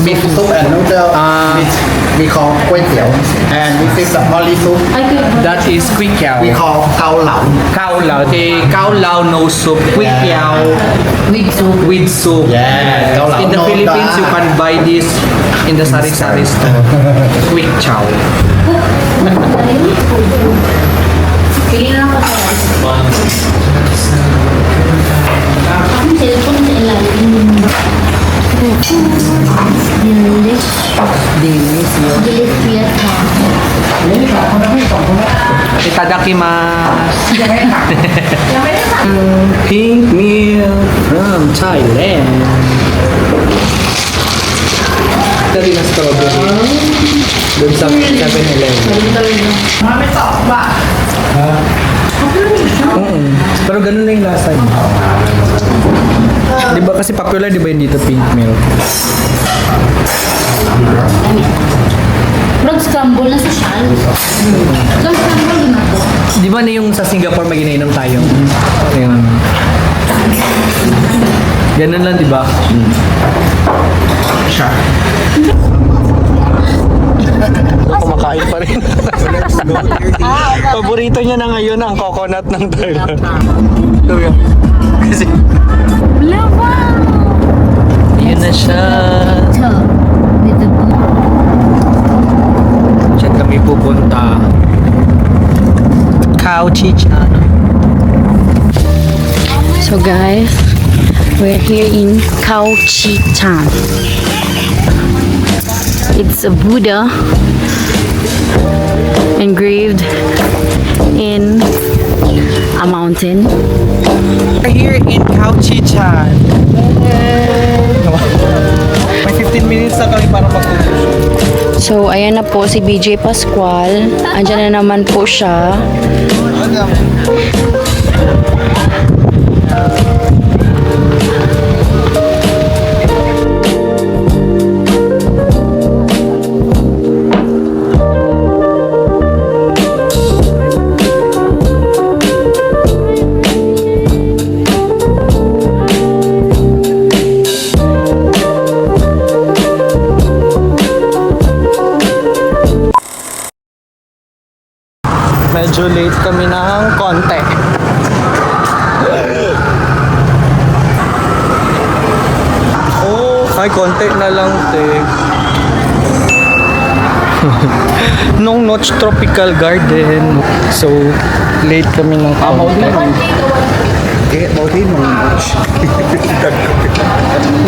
Beef soup and noodle. We call kway teow. And this is the only soup. That is quick yao. We call cao lao. Cao lao. The cao lao no soup. Quick yao. With soup. Yeah, cao lao In the no Philippines, da. you can buy this in the sari-sari store. Quick chow. Itadakimasu. Pink milk from Thailand. Dali na strawberry. Doon sa 7-Eleven. Pero ganun na yung lasa niya. Diba kasi popular, diba yun dito pink milk? Frog scramble na social. Frog scramble din ako. Di ba na yung sa Singapore may ginainom tayo? Ayun. Ganun lang, di ba? Siya. Kumakain pa rin. Paborito niya na ngayon ang coconut ng Thailand. Kasi, Lava! yun na siya. Ito. Dito po. Diyan kami pupunta. Khao Chi-chan. So guys, we're here in Khao Chi-chan. It's a Buddha engraved in a mountain. We're here in Khao Chi-chan. May 15 minutes na kami para mag-focus. So, ayan na po si BJ Pascual. Andyan na naman po siya. Medyo late kami ng konti. Oh, ay konti na lang, te. Nung Notch Tropical Garden. So, late kami ng konti. Mau tin mong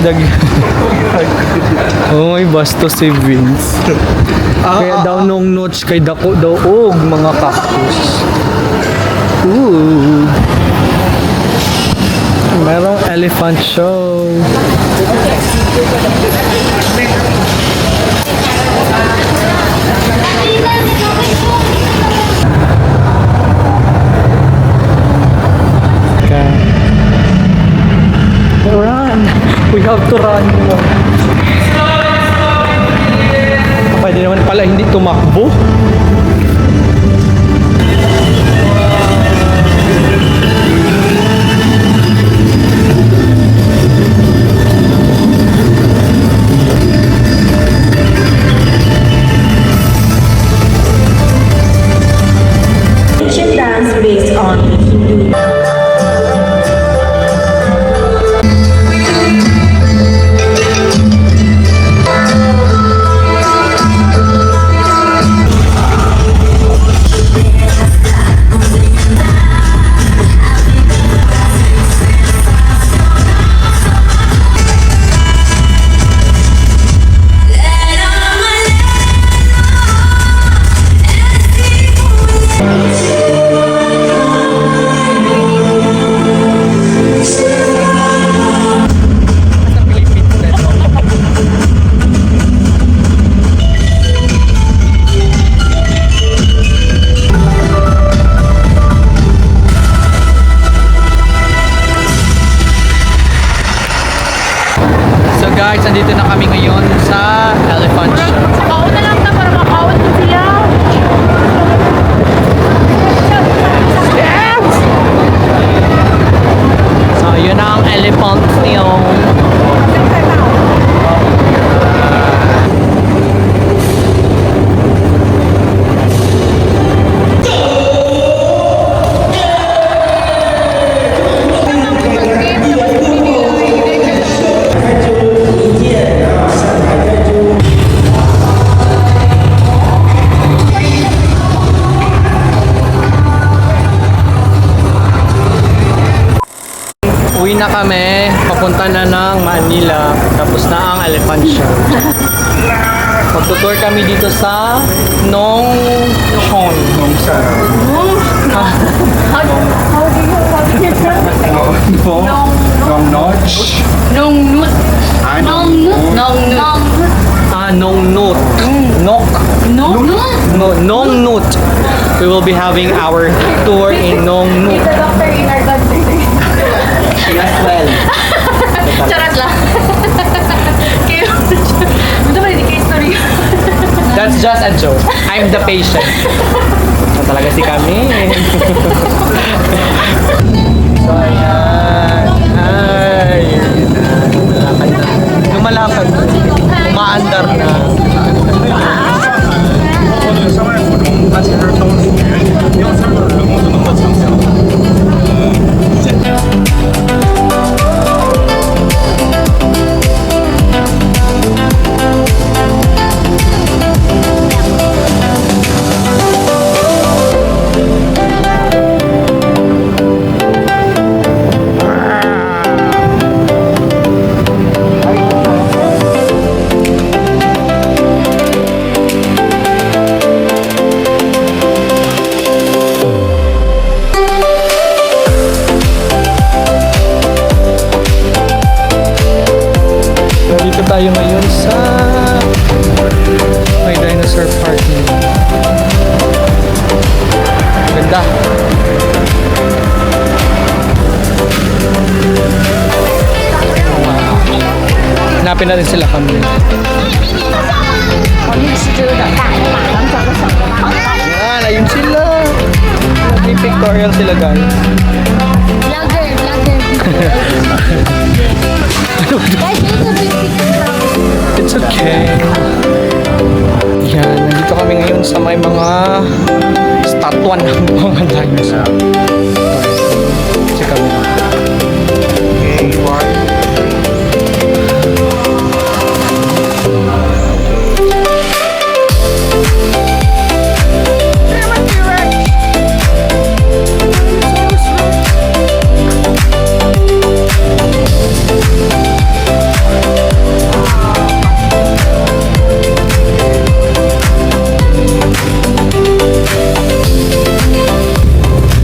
Dag. Oh, may basto si Vince. Kaya daw nung Notch kay dako daw og mga cactus. Ooh. Merong elephant show. Run! We have to run. Pwede naman pala hindi tumakbo. Ancient dance based on Hindu. So guys, andito na kami ngayon sa elephant show. Kauna lang na para makawat ko sila. So yun ang elephant film. na kami. Papunta na ng Manila. Tapos na ang elephant show. Magtutour kami dito sa Nongchon. Nongnut. Nongnut. We will be having our tour in Nongnut. Charot lang. That's just a joke. I'm the patient. So, talaga si kami. So, ayan. Ay. Lumalakad na. Lumalakad na. Umaandar na. Dito tayo ngayon sa may dinosaur park nila. Ganda. Hanapin natin sila kami. Yan, ayun sila. May pictorial sila guys. Vlogger. It's okay. Yan, nandito kami ngayon sa may mga statwa ng mga dinosaur. Kasi kami.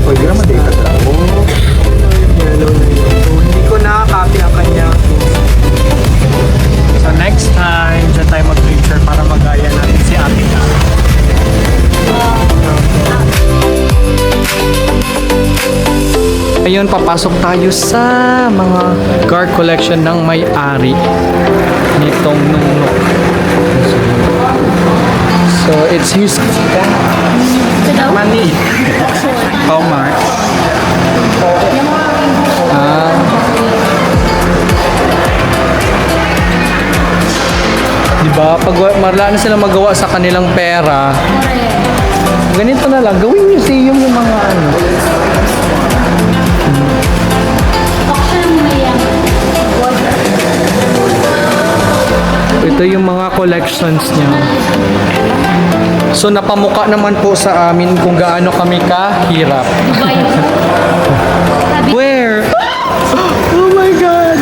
Pwede naman din ka lang. Hindi ko nakaka-copy ang kanya. So next time, dyan tayo mag-picture para magaya natin si Ate Ka. Ngayon, papasok tayo sa mga card collection ng may-ari nitong Nongnut. So, it's his money. How much? Diba? Pag marala na silang magawa sa kanilang pera, ganito na lang. Gawing museum yung mga ano. Ito yung mga collections niya. So napamuka naman po sa amin kung gaano kami kahirap. Where? Oh my God!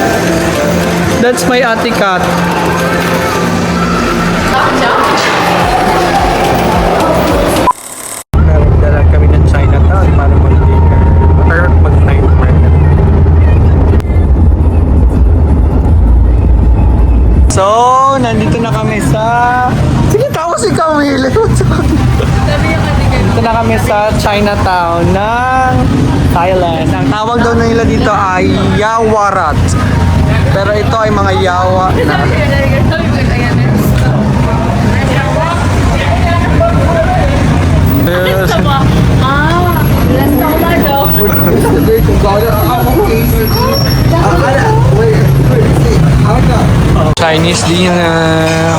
That's my Ate Kat. Dala kami ng Chinatown para mag-dinner or mag-night market. So, nandito na kami sa... Sige, tawa si Camille. Dito na kami sa Chinatown ng Thailand. Ang tawag daw nila dito ay Yawarat. Pero ito ay mga yawa na. Chinese dinner.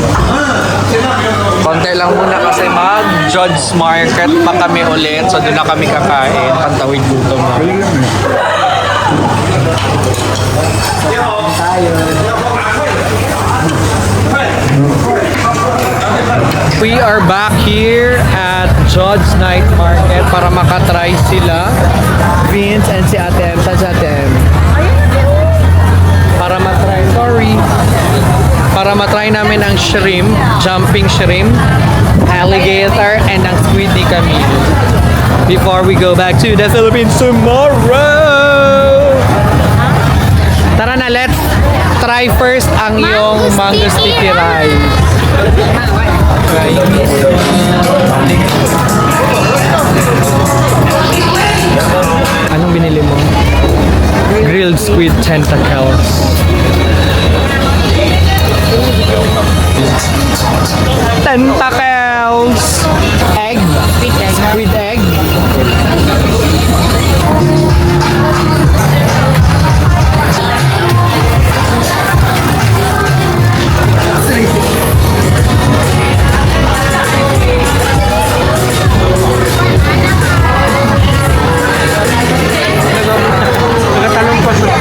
Konti lang muna kasi mag-Judge Market pa kami ulit. So doon na kami kakain. Pantawid gutom na. We are back here at Judge Night Market para makatry sila. Vince and si Ate M. Saan si Ate M? para matry namin ang shrimp, jumping shrimp, alligator, and ang squid ni Camille. Before we go back to the Philippines tomorrow! Tara na, let's try first ang iyong mango sticky rice. Right. Anong binili mo? Grilled squid tentacles. Tentacles! Egg. Squid egg. Nagatalong pa siya.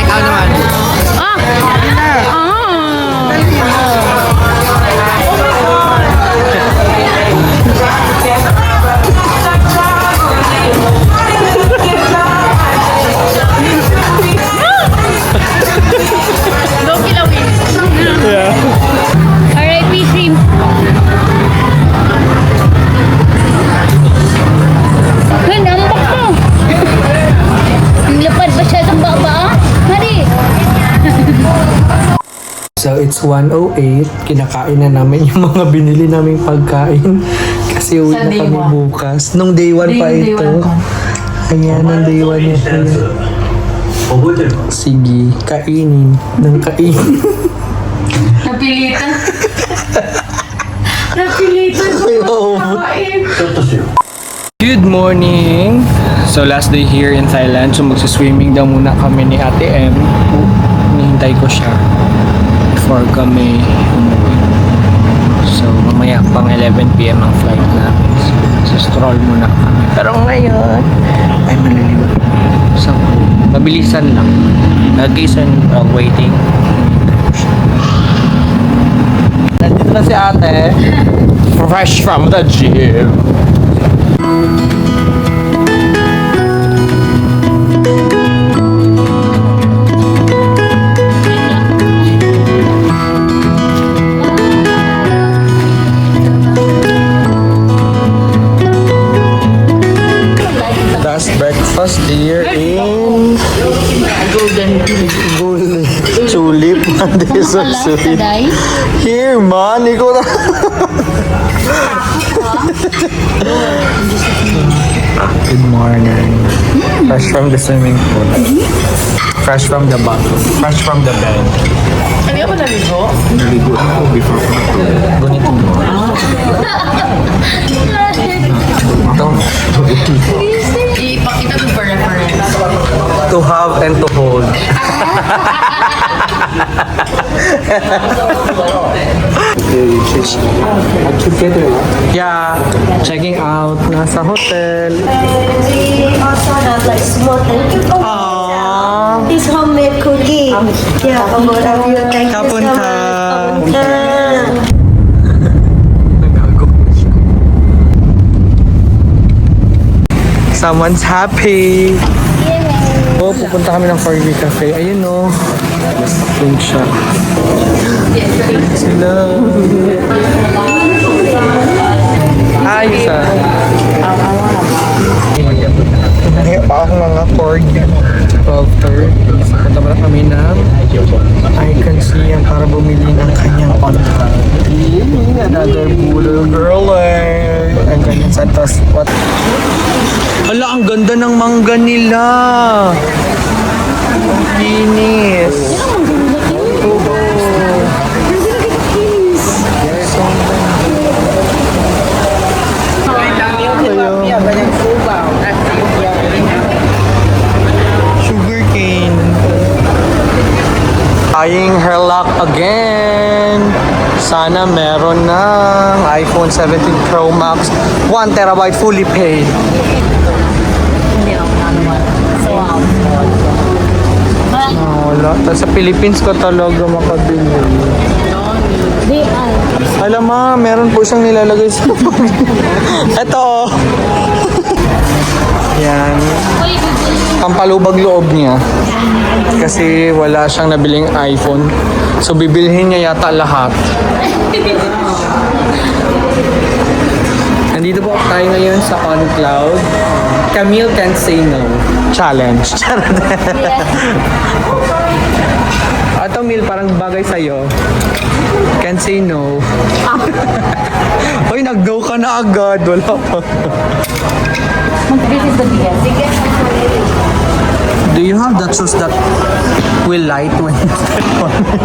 Ikaw naman. R.I.P. shrimp. Nambak to. Ang lapad pa siya itong baba. Hari. So it's 1:08, kinakain na namin yung mga binili naming pagkain kasi uwi na kami bukas. Nung day 1 pa ito. Ayan, ang day 1 niya. Sige, kainin. Nang kainin. Napilitan. Napilitan ko makain. Good morning! So last day here in Thailand, so magsiswimming daw muna kami ni Ate M. Hinihintay ko siya before kami umuwi. So mamaya pang 11 PM ang flight namin. So stroll muna kami. Pero ngayon, ay maliliwa. So, mabilisan lang. Nag-isan waiting. Nandito na si Ate. Fresh from the gym. That's breakfast here in Golden Tulip. This is sweet. Here, man. Ikaw na. Good morning. Fresh from the swimming pool. Fresh from the bottle. Fresh from the bed. Hindi ako naligo? Naligo ako before. Ganito mo. Ipakita ko for reference. To have and to hold. Yeah, checking out. Nasa hotel. We also have like small thank you for this homemade cookie. Yeah, for both of you. Thank you so Kapun much. ka. Kapun ka. Someone's happy. Oh, pupunta kami ng Farley Cafe. Ayun oh. Pink siya. Sila. Ayos ah. Ngayon pa akong mga corgi. 12:30. Punta pala kami ng I can see yan para bumili ng kanyang on-card. Another poodle girl eh. Ang ganyan sa tas. What? Hala, ang ganda ng mangga nila. Linis. Oo. Sugar cane. Buying her luck again. Sana meron ng iPhone 17 Pro Max 1TB fully paid. Wala. Tapos sa Philippines ko talaga makabili. Alam ma, meron po siyang nilalagay sa Ito. Yan. Pampalubag loob niya. Kasi wala siyang nabiling iPhone. So, bibilhin niya yata lahat. Nandito po tayo ngayon sa On Cloud. Camille Can't Say No Challenge. Ito, Mil, parang bagay sa'yo. Can't say no. Hoy, nag-go ka na agad. Wala pa. This is the biggest. Do you have that shoes that will light when you step on it?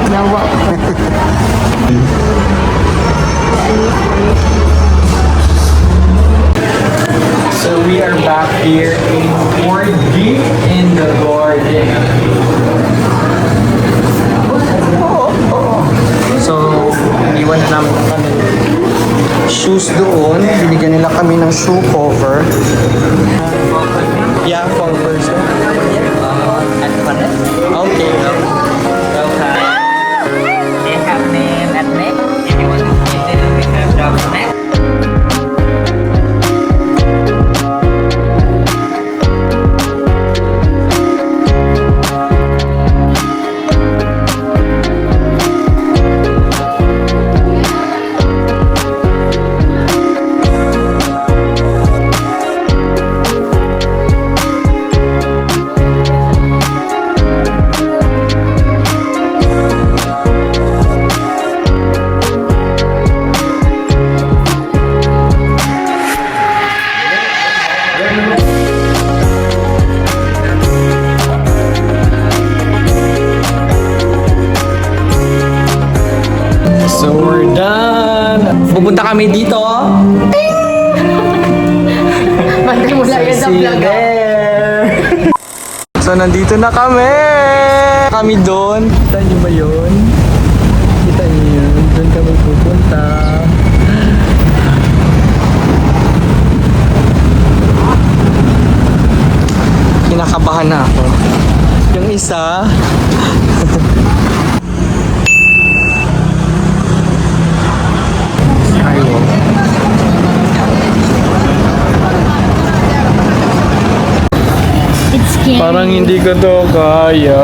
So we are back here in Fort Deep in the garden. So, iwan na namin kami shoes doon. Binigyan nila kami ng shoe cover. Yeah, for person. Okay. They have name at neck. Anyone if they don't have dog's neck. So we're done. Pupunta kami dito. Mantay mo lang yan sa See you vlog. there. So nandito na kami. Kami doon. Kita niyo ba yun? Kita niyo yun? Doon kami pupunta. Kinakabahan na ako. Yung isa, ayun. It's scary. Parang hindi ko to kaya.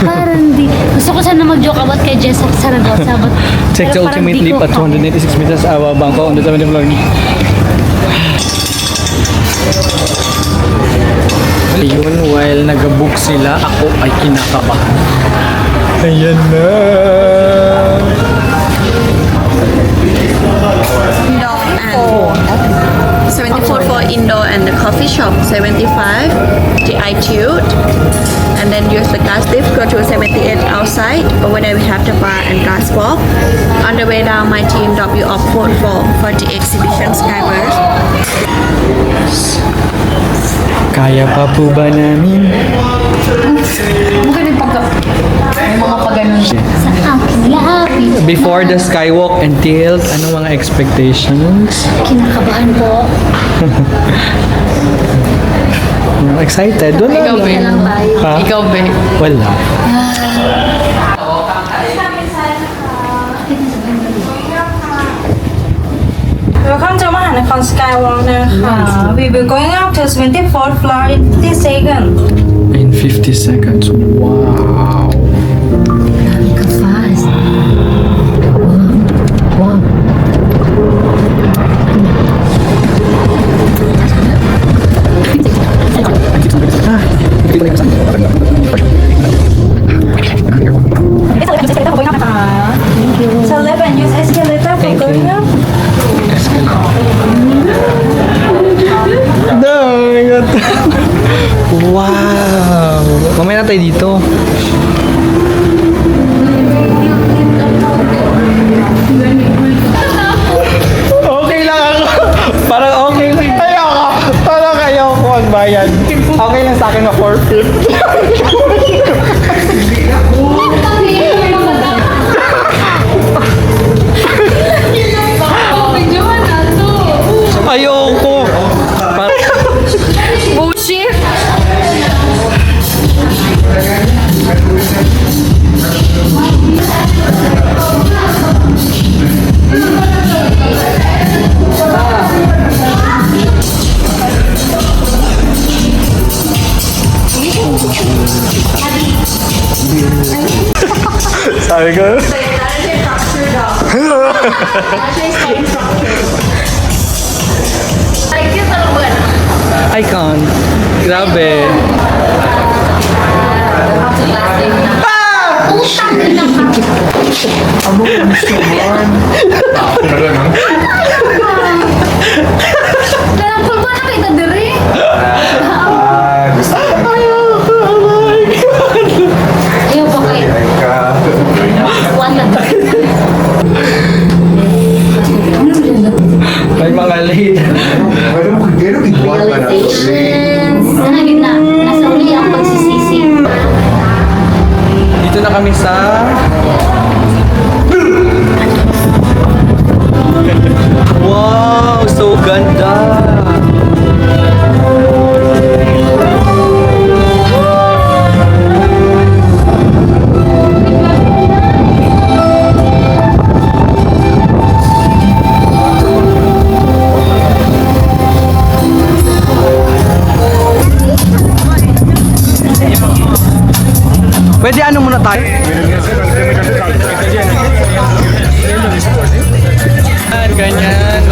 Parang di. Gusto ko sana mag-joke about kay Jess at Saragossa. But, Check the pero parang ultimate di leap ko at 286 meters awa bangko on the 70 vlog. Ayun, while nag-book sila, ako ay kinakabahan. Ayan na. Indoor and 74 for indoor and the coffee shop, 75 the altitude, and then use the gas lift go to 78 outside. Over there we have the bar and gas walk. On the way down my team drop you off Port for the exhibition Skyburst. Kaya pa po ba namin? Magaling pagka... May mga paganon siya. sa aking labi. Before the skywalk and tilt, anong mga expectations? Kinakabahan po. Excited? Wala Ikaw, lang. Ben. Lang tayo. Ha? Ikaw, Ben. Wala. Welcome to Mahanakon Skywalk now. We will going up to 24th floor in 50 seconds. In 50 seconds. Wow. Ka fast. Wow. So lift and use escalator for going up. Wow. Mamaya na tayo dito. Okay lang ako. Parang okay lang. Ayoko. Parang ayoko magbayad. Okay lang sa akin na forfeit. Ayoko. Bullshit! Sabi ko. Icon. Grabe. Dalam pulpa na kita diri. Ayaw pa kayo. Wala. May mga late. Realizations. Nasa gitna. Nasa uli ang pagsisisi. Dito na kami sa... Wow! So ganda! Pwede ano muna tayo? Ganyan.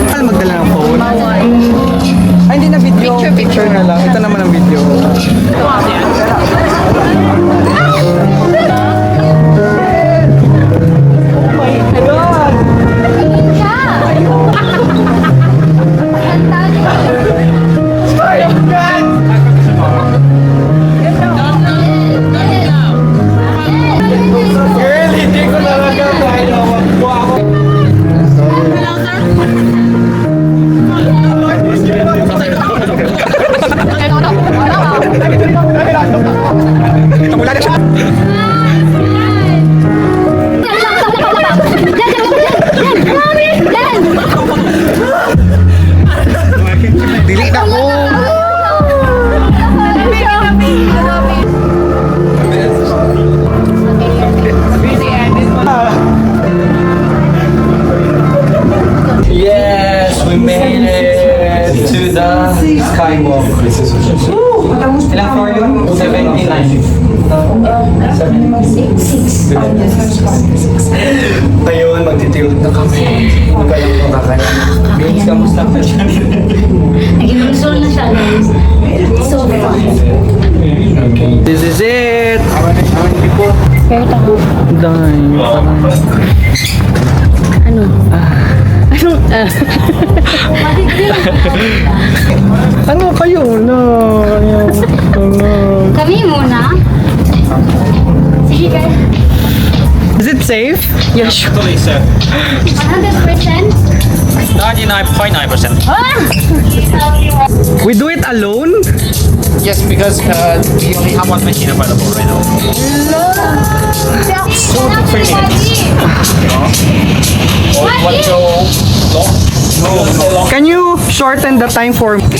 Mahal magdala ng phone. Ay, hindi na video. Picture na lang. Ito naman ang video. Girl, hindi ko talaga dahil nawagpo ako. Dili na ko. Yes, we made it to the skywalk. Ilang floor yun? 79. 76. Ngayon, magtitilt na kami. Huwag ka lang makakaya. Vince, kamusta ka dyan? Naging result na siya, guys. So fun. This is it! Pero tako. Dahil, Ano? Anong, ano kayo? No. Kami muna. Sige, guys. Is it safe? yeah, sure. 100%. 99.9%. We do it alone? Yes, because we only have one machine available right now. So, 3 minutes. What so long? No. Can you shorten the time for me? Mother,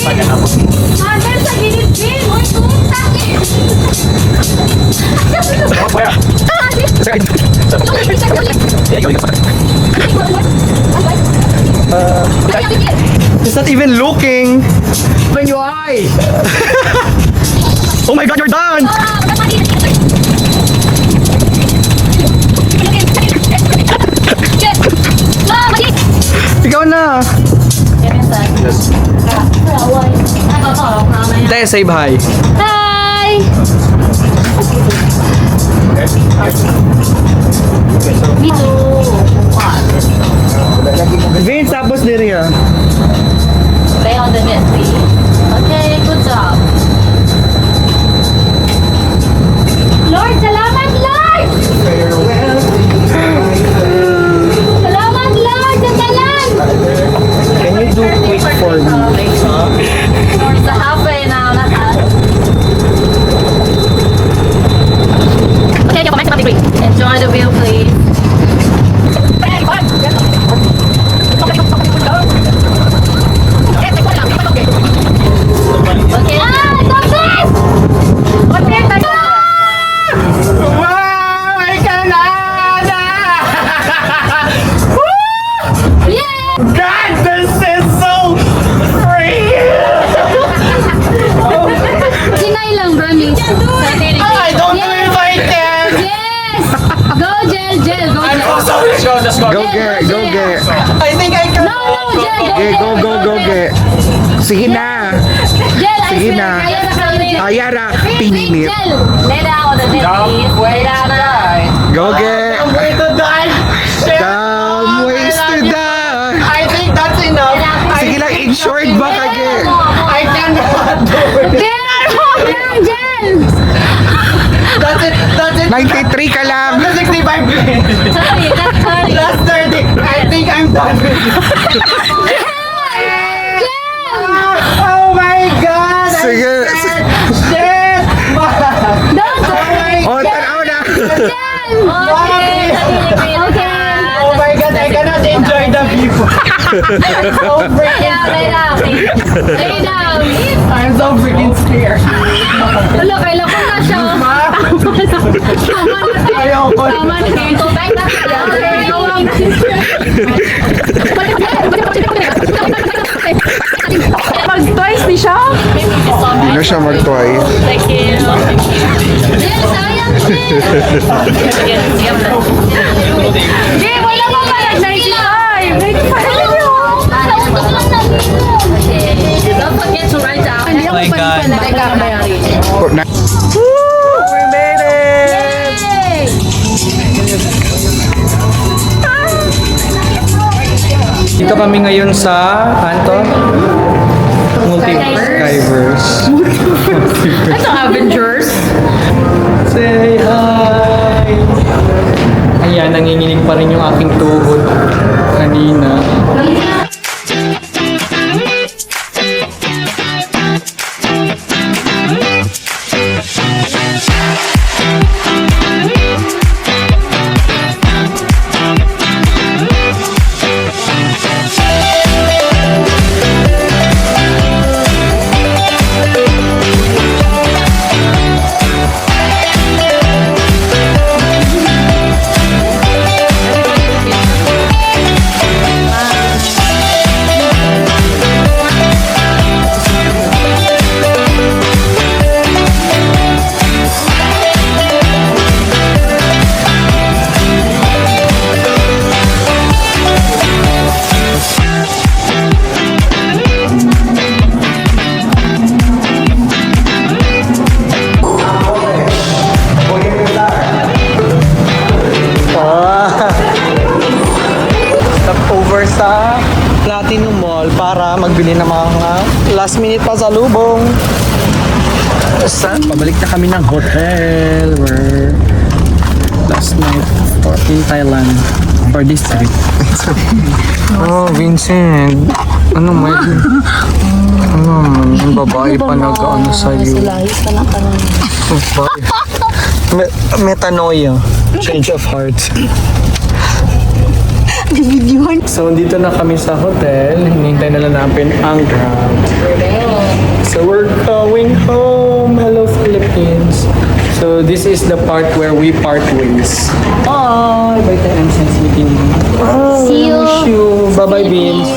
sa gilid din. Uy, sakit. It's not even looking. Open your eye. Oh my God, you're done. Ikaw na. Te, say hi. Hi! Me too. Vince, tapos diri ah. Lay on the net, please. Okay, good job. Lord, salamat, Lord! Salamat, Lord! Nagalan! Can you do quick for me? It's a halfway now, not us. Okay, enjoy the view, please. Okay. Nay lang, promise. I don't know if I can. Yes! Go, Jel, Jel, go, I'm Jel. so sorry. Go get, go get. I think I can. No, no, Jel, go, Okay, Jel. go get. Sige na. Jel, I Sige swear, na. kaya na kami, Jel. Ayara, Wait, pininit. Jel. Lay down on the bed, please. Lay down now. Go get. I'm going to die. Shit. Dumb ways to die. I think that's enough. Sige lang, in short ba kage? I cannot do it. Jel, hold lang, Jel. That's it. That's it. 93 ka lang. The 65 minutes. Sorry, that's sorry. Last 30. I think I'm done with it. Oh my God. Sige. Shit. Don't worry. Oh, tanaw na. Jel. Okay, Okay. Oh my God. I cannot enjoy the view. I'm so freaking lay down. Lay down. I'm so freaking scared. Wala, kailan ko na siya. Tama na tayo. Ayoko. Tama na tayo. Go back na tayo. Mag-twice di siya? Hindi na siya mag-twice. Thank you. Jel, sayang, Jel. Jay, wala mo ba nag-95? Don't forget to write down. Oh my God. Oh, na- We made it. Dito kami ngayon sa, Anton? Multiverse. Ito, Avengers. Say hi! Ayan, nanginginig pa rin yung aking tuhod kanina. Over sa Platinum Mall para magbili ng mga last minute pasalubong. Pabalik na kami ng hotel where last night in Thailand for this trip. Oh, Vincent. Ano may... Ang babae pa nag-ano sa'yo. Metanoia. Change of heart. So, dito na kami sa hotel. Hinihintay na lang namin ang Grab. So, we're going home. Hello, Philippines. So, this is the part where we part ways. Bye! Bye, I'm meeting you. See you. Bye-bye, Beans.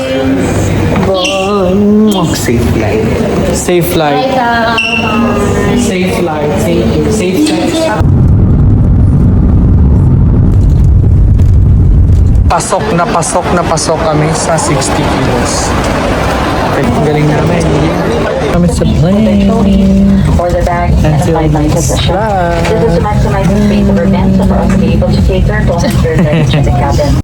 Bye. Safe flight. Safe flight. Safe flight. Thank you. Safe flight. Pasok na pasok kami sa 60 kilos. Ang galing namin. Kami sa plane. For the bag and Until sideline this position. flight. This is to maximize the space of our guests so for us to be able to take their phone and their luggage in the cabin.